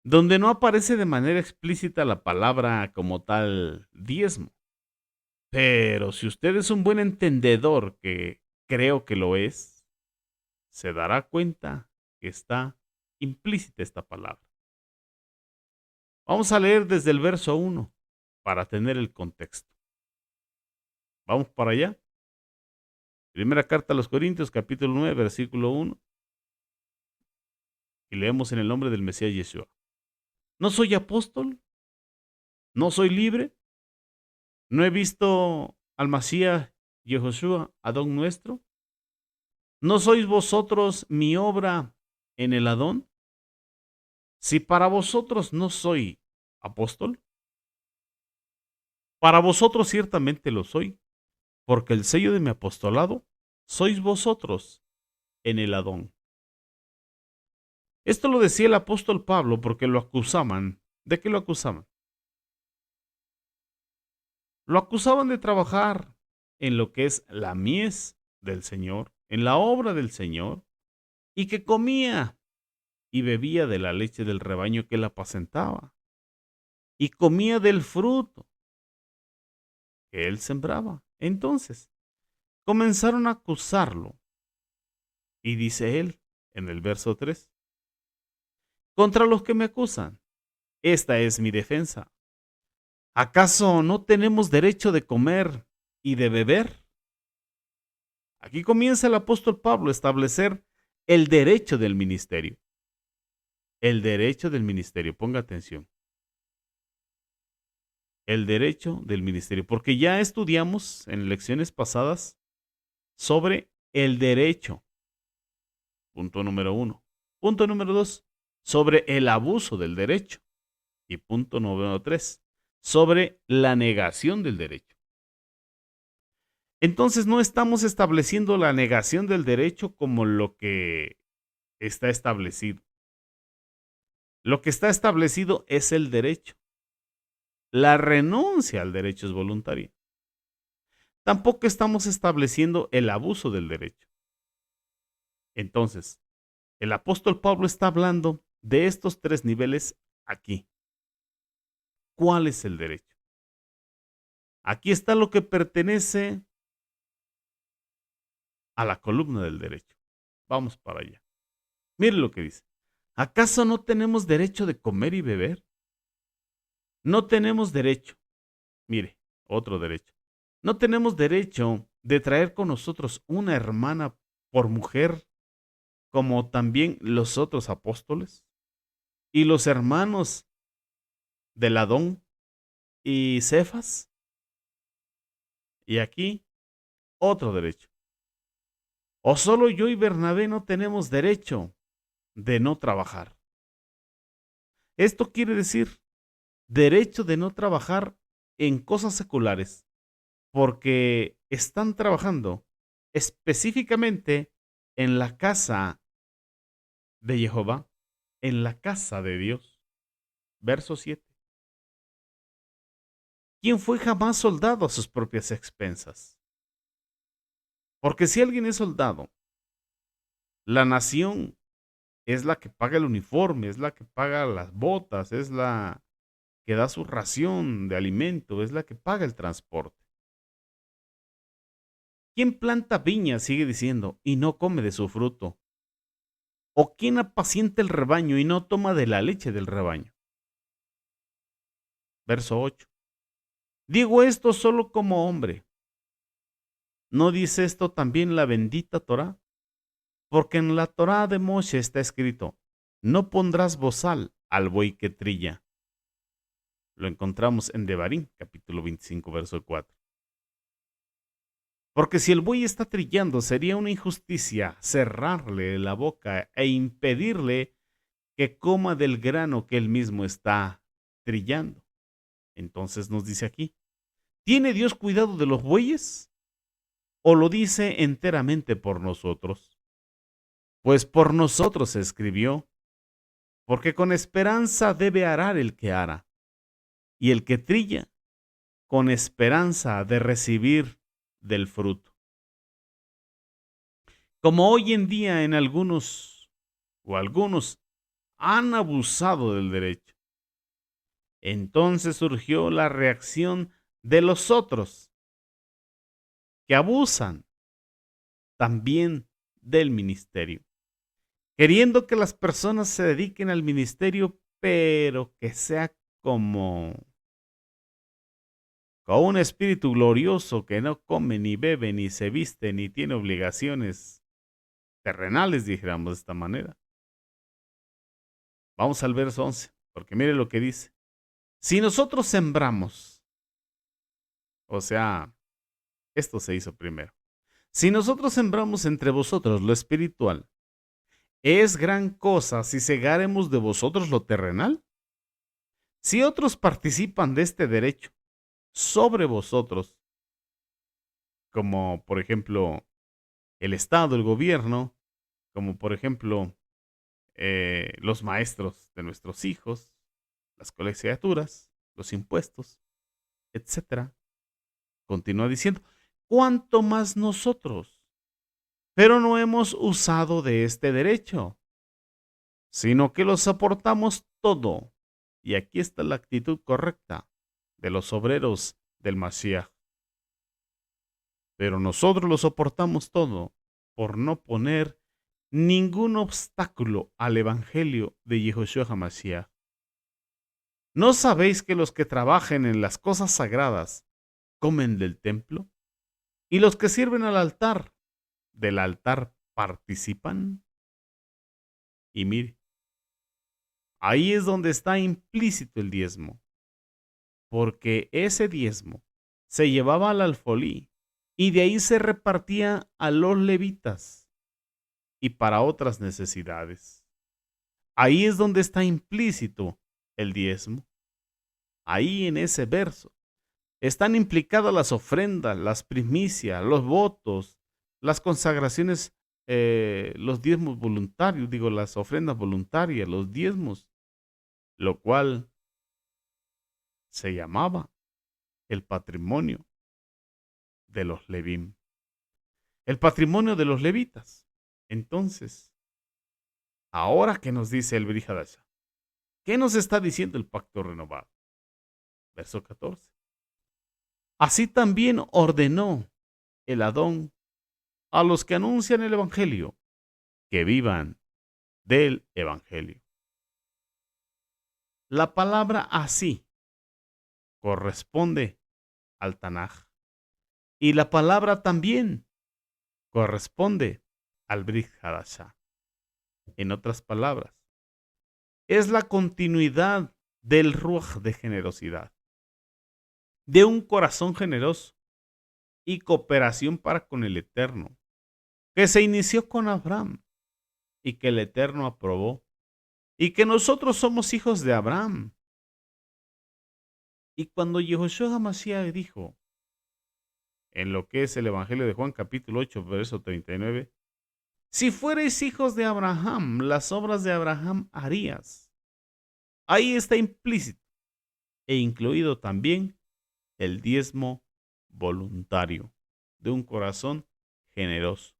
[SPEAKER 1] donde no aparece de manera explícita la palabra como tal diezmo. Pero si usted es un buen entendedor, que creo que lo es, se dará cuenta que está implícita esta palabra. Vamos a leer desde el verso 1 para tener el contexto. Vamos para allá. Primera carta a los Corintios, capítulo 9, versículo 1. Y leemos en el nombre del Mesías Yeshua. ¿No soy apóstol? ¿No soy libre? ¿No he visto al Masías Yehoshua, Adón nuestro? ¿No sois vosotros mi obra en el Adón? Si para vosotros no soy apóstol, para vosotros ciertamente lo soy, porque el sello de mi apostolado sois vosotros en el Adón. Esto lo decía el apóstol Pablo porque lo acusaban. ¿De qué lo acusaban? Lo acusaban de trabajar en lo que es la mies del Señor, en la obra del Señor, y que comía y bebía de la leche del rebaño que él apacentaba, y comía del fruto que él sembraba. Entonces, comenzaron a acusarlo, y dice él en el verso 3, contra los que me acusan, esta es mi defensa. ¿Acaso no tenemos derecho de comer y de beber? Aquí comienza el apóstol Pablo a establecer el derecho del ministerio. El derecho del ministerio, ponga atención. El derecho del ministerio, porque ya estudiamos en lecciones pasadas sobre el derecho. Punto número 1. Punto número 2, sobre el abuso del derecho. Y punto número 3, sobre la negación del derecho. Entonces no estamos estableciendo la negación del derecho como lo que está establecido. Lo que está establecido es el derecho. La renuncia al derecho es voluntaria. Tampoco estamos estableciendo el abuso del derecho. Entonces, el apóstol Pablo está hablando de estos tres niveles aquí. ¿Cuál es el derecho? Aquí está lo que pertenece a la columna del derecho. Vamos para allá. Mire lo que dice. ¿Acaso no tenemos derecho de comer y beber? No tenemos derecho. Mire, otro derecho. No tenemos derecho de traer con nosotros una hermana por mujer, como también los otros apóstoles y los hermanos de Ladón y Cefas. Y aquí, otro derecho. O solo yo y Bernabé no tenemos derecho de no trabajar. Esto quiere decir derecho de no trabajar en cosas seculares, porque están trabajando específicamente en la casa de Jehová, en la casa de Dios. Verso 7. ¿Quién fue jamás soldado a sus propias expensas? Porque si alguien es soldado, la nación es la que paga el uniforme, es la que paga las botas, es la que da su ración de alimento, es la que paga el transporte. ¿Quién planta viña, sigue diciendo, y no come de su fruto? ¿O quién apacienta el rebaño y no toma de la leche del rebaño? Verso 8. Digo esto solo como hombre. ¿No dice esto también la bendita Torá? Porque en la Torá de Moshe está escrito, no pondrás bozal al buey que trilla. Lo encontramos en Devarim, capítulo 25, verso 4. Porque si el buey está trillando, sería una injusticia cerrarle la boca e impedirle que coma del grano que él mismo está trillando. Entonces nos dice aquí, ¿tiene Dios cuidado de los bueyes? ¿O lo dice enteramente por nosotros? Pues por nosotros se escribió, porque con esperanza debe arar el que ara, y el que trilla, con esperanza de recibir del fruto. Como hoy en día en algunos han abusado del derecho. Entonces surgió la reacción de los otros, que abusan también del ministerio, queriendo que las personas se dediquen al ministerio, pero que sea como con un espíritu glorioso que no come, ni bebe, ni se viste, ni tiene obligaciones terrenales, dijéramos de esta manera. Vamos al verso 11, porque mire lo que dice. Si nosotros sembramos, o sea, esto se hizo primero. Si nosotros sembramos entre vosotros lo espiritual, ¿es gran cosa si segaremos de vosotros lo terrenal? Si otros participan de este derecho sobre vosotros, como por ejemplo el Estado, el gobierno, como por ejemplo los maestros de nuestros hijos, las colegiaturas, los impuestos, etcétera. Continúa diciendo, ¿cuánto más nosotros? Pero no hemos usado de este derecho, sino que lo soportamos todo. Y aquí está la actitud correcta de los obreros del Mashiach. Pero nosotros lo soportamos todo por no poner ningún obstáculo al evangelio de Yehoshua HaMashiach. ¿No sabéis que los que trabajan en las cosas sagradas comen del templo? ¿Y los que sirven al altar, del altar participan? Y mire, ahí es donde está implícito el diezmo, porque ese diezmo se llevaba al alfolí y de ahí se repartía a los levitas y para otras necesidades. Ahí es donde está implícito el diezmo. Ahí en ese verso están implicadas las ofrendas, las primicias, los votos, las consagraciones, los diezmos voluntarios, digo, las ofrendas voluntarias, los diezmos, lo cual se llamaba el patrimonio de los Levim, el patrimonio de los levitas. Entonces, ahora que nos dice el Brit Hadashah, ¿qué nos está diciendo el pacto renovado? Verso 14. Así también ordenó el Adón a los que anuncian el Evangelio que vivan del Evangelio. La palabra así corresponde al Tanaj y la palabra también corresponde al Brit Hadashah. En otras palabras, es la continuidad del Ruach de generosidad, de un corazón generoso y cooperación para con el Eterno, que se inició con Abraham y que el Eterno aprobó, y que nosotros somos hijos de Abraham. Y cuando Yehoshua HaMashiach dijo, en lo que es el Evangelio de Juan capítulo 8, verso 39, si fuerais hijos de Abraham, las obras de Abraham harías. Ahí está implícito e incluido también el diezmo voluntario de un corazón generoso.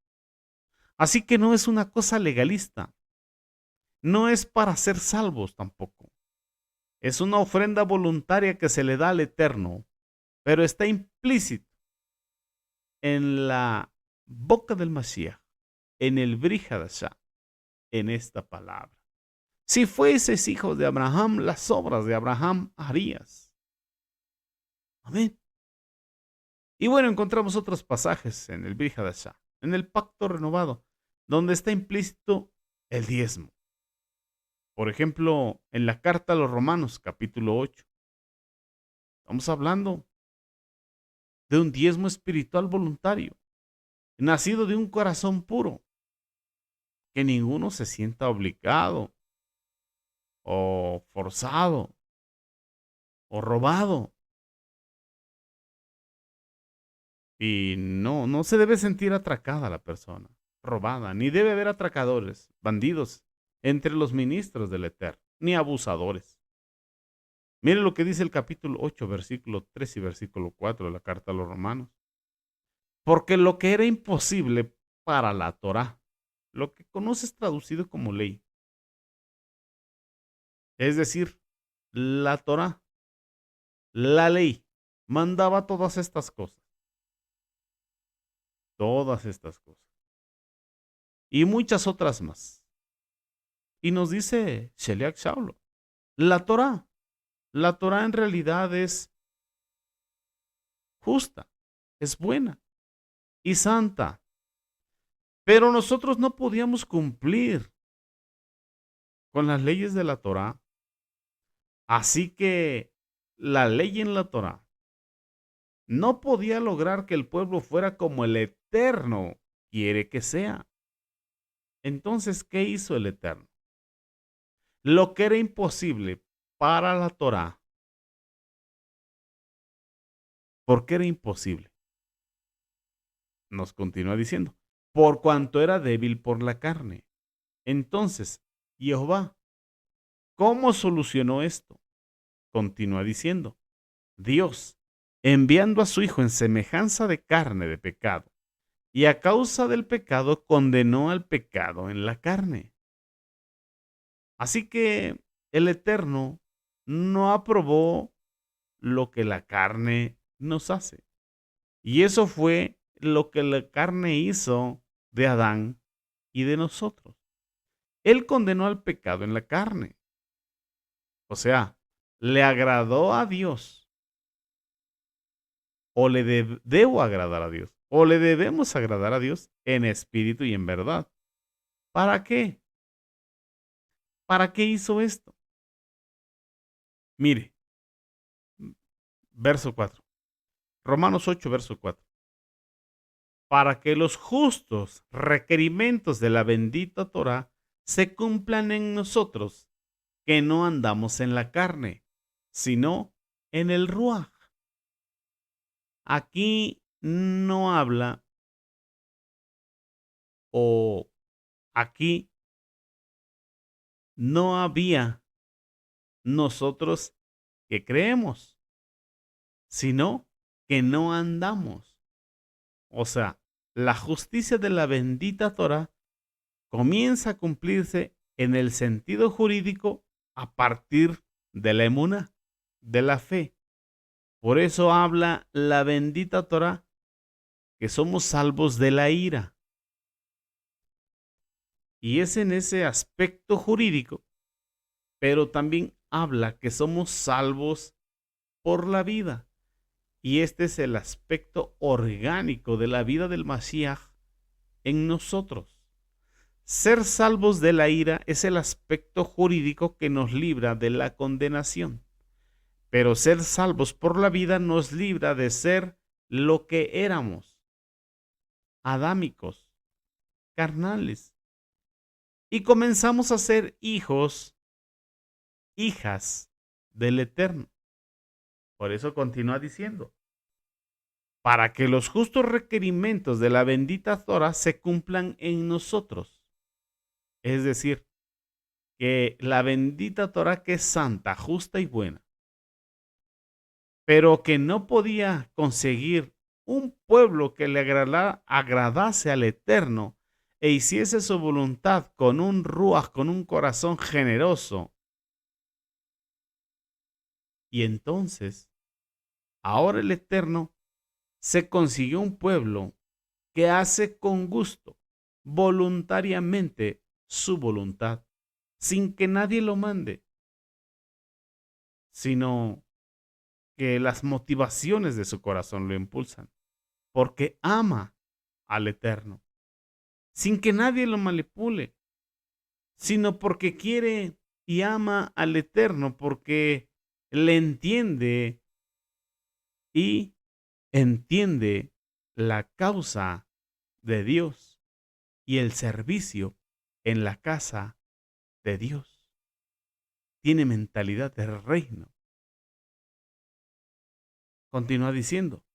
[SPEAKER 1] Así que no es una cosa legalista, no es para ser salvos tampoco. Es una ofrenda voluntaria que se le da al Eterno, pero está implícito en la boca del Mashiach, en el Brit Hadashah, en esta palabra. Si fueses hijo de Abraham, las obras de Abraham harías. Amén. Y bueno, encontramos otros pasajes en el Brit Hadashah, en el pacto renovado, donde está implícito el diezmo. Por ejemplo, en la carta a los Romanos, capítulo 8. Estamos hablando de un diezmo espiritual voluntario, nacido de un corazón puro, que ninguno se sienta obligado o forzado o robado. Y no se debe sentir atracada la persona, robada, ni debe haber atracadores, bandidos entre los ministros del Eterno, ni abusadores. Mire lo que dice el capítulo 8, versículo 3 y versículo 4 de la carta a los Romanos. Porque lo que era imposible para la Torá, lo que conoces traducido como ley, Es decir, la Torá, la ley, mandaba todas estas cosas y muchas otras más. Y nos dice Sheliak Shaulo, la Torá, la Torá en realidad es justa, es buena y santa, pero nosotros no podíamos cumplir con las leyes de la Torá. Así que la ley en la Torá no podía lograr que el pueblo fuera como el Eterno quiere que sea. Entonces, ¿qué hizo el Eterno? Lo que era imposible para la Torá, ¿por qué era imposible? Nos continúa diciendo, por cuanto era débil por la carne. Entonces, Jehová, ¿cómo solucionó esto? Continúa diciendo, Dios, enviando a su Hijo en semejanza de carne de pecado, y a causa del pecado condenó al pecado en la carne. Así que el Eterno no aprobó lo que la carne nos hace. Y eso fue lo que la carne hizo de Adán y de nosotros. Él condenó al pecado en la carne. O sea, le agradó a Dios, o le debo agradar a Dios, o le debemos agradar a Dios en espíritu y en verdad. ¿Para qué? ¿Para qué hizo esto? Mire, verso 4. Romanos 8, verso 4. Para que los justos requerimientos de la bendita Torah se cumplan en nosotros, que no andamos en la carne, sino en el Ruach. Aquí no habla, o aquí no había nosotros que creemos, sino que no andamos. O sea, la justicia de la bendita Torah comienza a cumplirse en el sentido jurídico a partir de la emuná, de la fe. Por eso habla la bendita Torah que somos salvos de la ira. Y es en ese aspecto jurídico, pero también habla que somos salvos por la vida. Y este es el aspecto orgánico de la vida del Mashiach en nosotros. Ser salvos de la ira es el aspecto jurídico que nos libra de la condenación. Pero ser salvos por la vida nos libra de ser lo que éramos, adámicos, carnales. Y comenzamos a ser hijos, hijas del Eterno. Por eso continúa diciendo, para que los justos requerimientos de la bendita Torah se cumplan en nosotros. Es decir, que la bendita Torah, que es santa, justa y buena, pero que no podía conseguir un pueblo que le agradase al Eterno e hiciese su voluntad con un ruach, con un corazón generoso. Y entonces, ahora el Eterno se consiguió un pueblo que hace con gusto, voluntariamente, su voluntad, sin que nadie lo mande, sino que las motivaciones de su corazón lo impulsan, porque ama al Eterno, sin que nadie lo manipule, sino porque quiere y ama al Eterno, porque le entiende y entiende la causa de Dios y el servicio en la casa de Dios. Tiene mentalidad de reino. Continúa diciendo,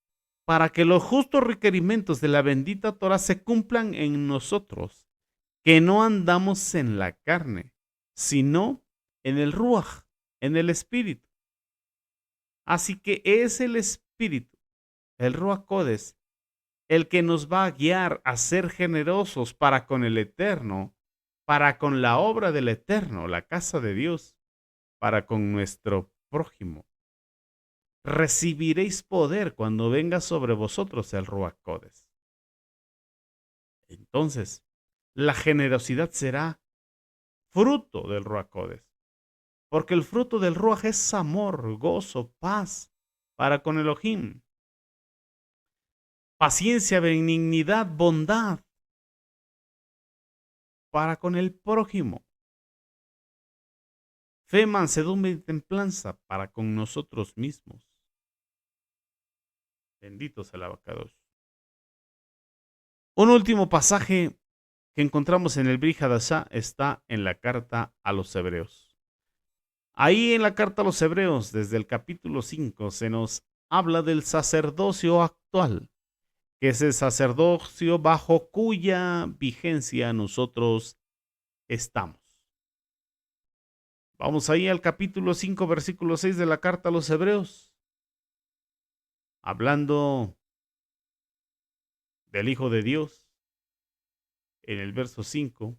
[SPEAKER 1] para que los justos requerimientos de la bendita Torah se cumplan en nosotros, que no andamos en la carne, sino en el Ruach, en el Espíritu. Así que es el Espíritu, el Ruach Codes, el que nos va a guiar a ser generosos para con el Eterno, para con la obra del Eterno, la casa de Dios, para con nuestro prójimo. Recibiréis poder cuando venga sobre vosotros el Ruach Codes. Entonces, la generosidad será fruto del Ruach Codes, porque el fruto del Ruach es amor, gozo, paz para con Elohim, paciencia, benignidad, bondad para con el prójimo, fe, mansedumbre y templanza para con nosotros mismos. Bendito sea el abacados. Un último pasaje que encontramos en el Brit Hadashah está en la carta a los Hebreos. Ahí en la carta a los Hebreos, desde el capítulo 5, se nos habla del sacerdocio actual, que es el sacerdocio bajo cuya vigencia nosotros estamos. Vamos ahí al capítulo 5, versículo 6 de la carta a los Hebreos, hablando del Hijo de Dios, en el verso 5,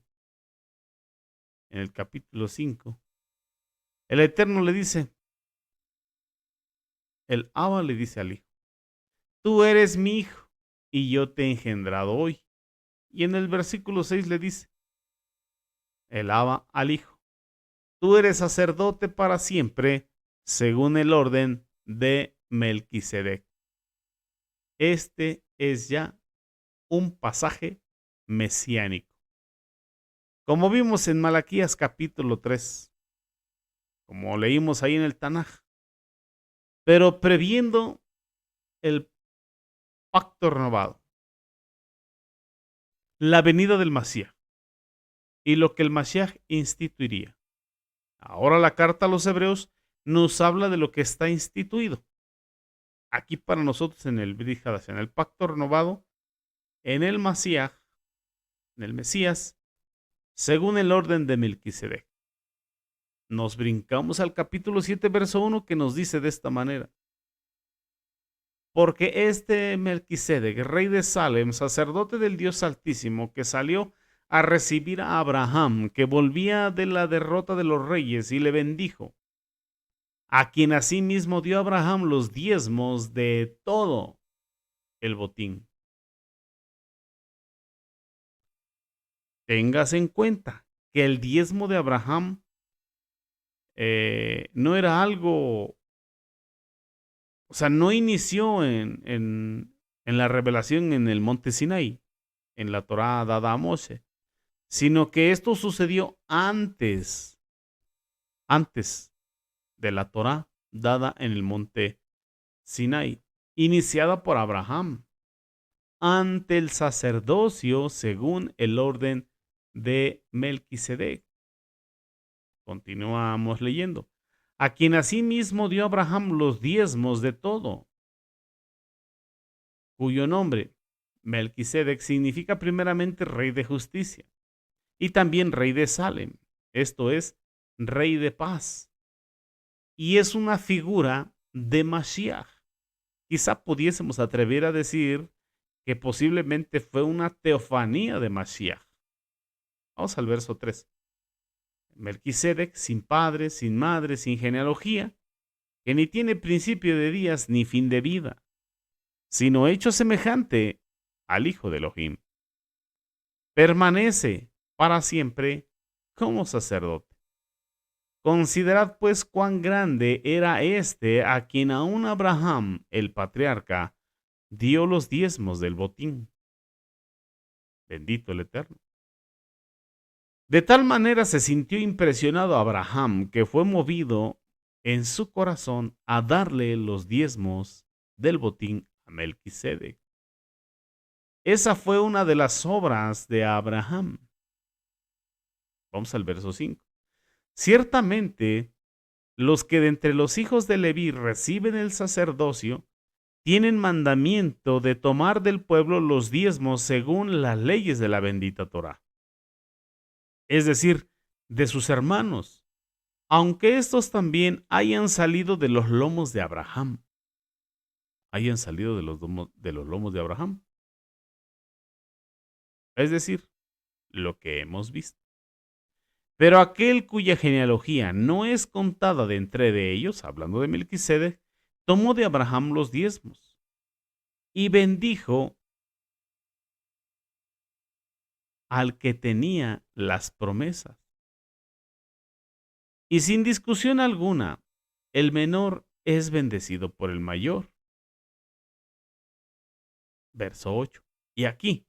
[SPEAKER 1] en el capítulo 5, el Eterno le dice, el Abba le dice al Hijo, tú eres mi Hijo y yo te he engendrado hoy. Y en el versículo 6 le dice, el Abba al Hijo, tú eres sacerdote para siempre, según el orden de Melquisedec. Este es ya un pasaje mesiánico. Como vimos en Malaquías capítulo 3, como leímos ahí en el Tanaj, pero previendo el pacto renovado, la venida del Mashiach y lo que el Mashiach instituiría. Ahora la carta a los Hebreos nos habla de lo que está instituido. Aquí para nosotros en el Brit Hadashah, en el pacto renovado, en el Mashiach, en el Mesías, según el orden de Melquisedec. Nos brincamos al capítulo 7, verso 1, que nos dice de esta manera. Porque este Melquisedec, rey de Salem, sacerdote del Dios Altísimo, que salió a recibir a Abraham, que volvía de la derrota de los reyes, y le bendijo, a quien asimismo dio Abraham los diezmos de todo el botín. Tengas en cuenta que el diezmo de Abraham no era algo, o sea, no inició en la revelación en el monte Sinaí, en la Torá dada a Moshe, sino que esto sucedió antes de la Torá dada en el monte Sinaí, iniciada por Abraham, ante el sacerdocio según el orden de Melquisedec. Continuamos leyendo. A quien asimismo dio Abraham los diezmos de todo, cuyo nombre, Melquisedec, significa primeramente rey de justicia y también rey de Salem, esto es, rey de paz. Y es una figura de Mashiach. Quizá pudiésemos atrever a decir que posiblemente fue una teofanía de Mashiach. Vamos al verso 3. Melquisedec, sin padre, sin madre, sin genealogía, que ni tiene principio de días ni fin de vida, sino hecho semejante al Hijo de Elohim. Permanece para siempre como sacerdote. Considerad pues cuán grande era este a quien aún Abraham, el patriarca, dio los diezmos del botín. Bendito el Eterno. De tal manera se sintió impresionado Abraham que fue movido en su corazón a darle los diezmos del botín a Melquisedec. Esa fue una de las obras de Abraham. Vamos al verso 5. Ciertamente, los que de entre los hijos de Leví reciben el sacerdocio tienen mandamiento de tomar del pueblo los diezmos según las leyes de la bendita Torá. Es decir, de sus hermanos, aunque estos también hayan salido de los lomos de Abraham. Hayan salido de los lomos de Abraham. Es decir, lo que hemos visto. Pero aquel cuya genealogía no es contada de entre de ellos, hablando de Melquisedec, tomó de Abraham los diezmos y bendijo al que tenía las promesas. Y sin discusión alguna, el menor es bendecido por el mayor. Verso 8. Y aquí,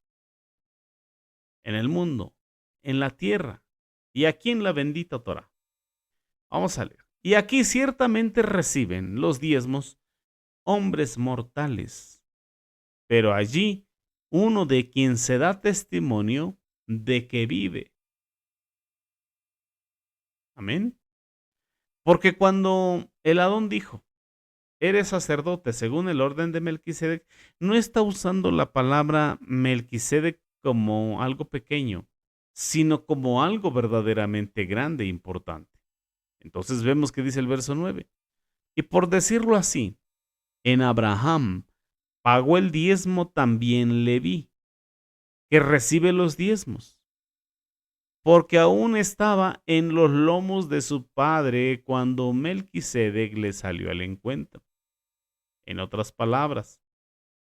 [SPEAKER 1] en el mundo, en la tierra, y aquí en la bendita Torah. Vamos a leer. Y aquí ciertamente reciben los diezmos hombres mortales, pero allí uno de quien se da testimonio de que vive. Amén. Porque cuando el Adón dijo, eres sacerdote según el orden de Melquisedec, no está usando la palabra Melquisedec como algo pequeño, sino como algo verdaderamente grande e importante. Entonces vemos que dice el verso 9. Y por decirlo así, en Abraham pagó el diezmo también Leví, que recibe los diezmos, porque aún estaba en los lomos de su padre cuando Melquisedec le salió al encuentro. En otras palabras,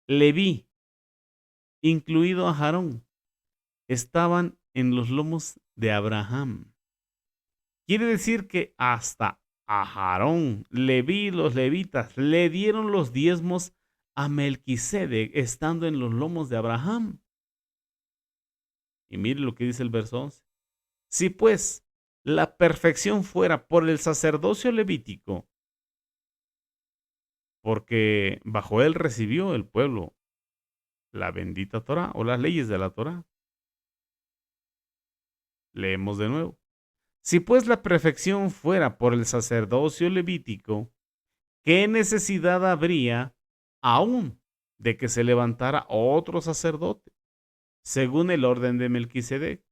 [SPEAKER 1] Leví, incluido a Aarón, estaban en los lomos de Abraham. Quiere decir que hasta a Aarón, Leví, los levitas, le dieron los diezmos a Melquisedec estando en los lomos de Abraham. Y mire lo que dice el verso 11. Si pues la perfección fuera por el sacerdocio levítico, porque bajo él recibió el pueblo la bendita Torah o las leyes de la Torah. Leemos de nuevo. Si pues la perfección fuera por el sacerdocio levítico, ¿qué necesidad habría aún de que se levantara otro sacerdote, según el orden de Melquisedec,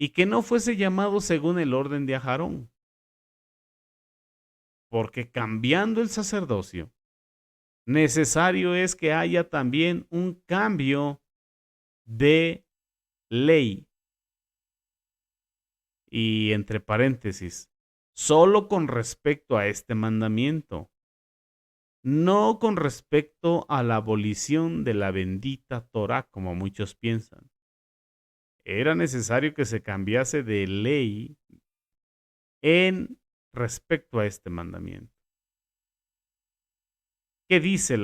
[SPEAKER 1] y que no fuese llamado según el orden de Aarón? Porque cambiando el sacerdocio, necesario es que haya también un cambio de ley. Y entre paréntesis, solo con respecto a este mandamiento, no con respecto a la abolición de la bendita Torah, como muchos piensan. Era necesario que se cambiase de ley en respecto a este mandamiento. ¿Qué dice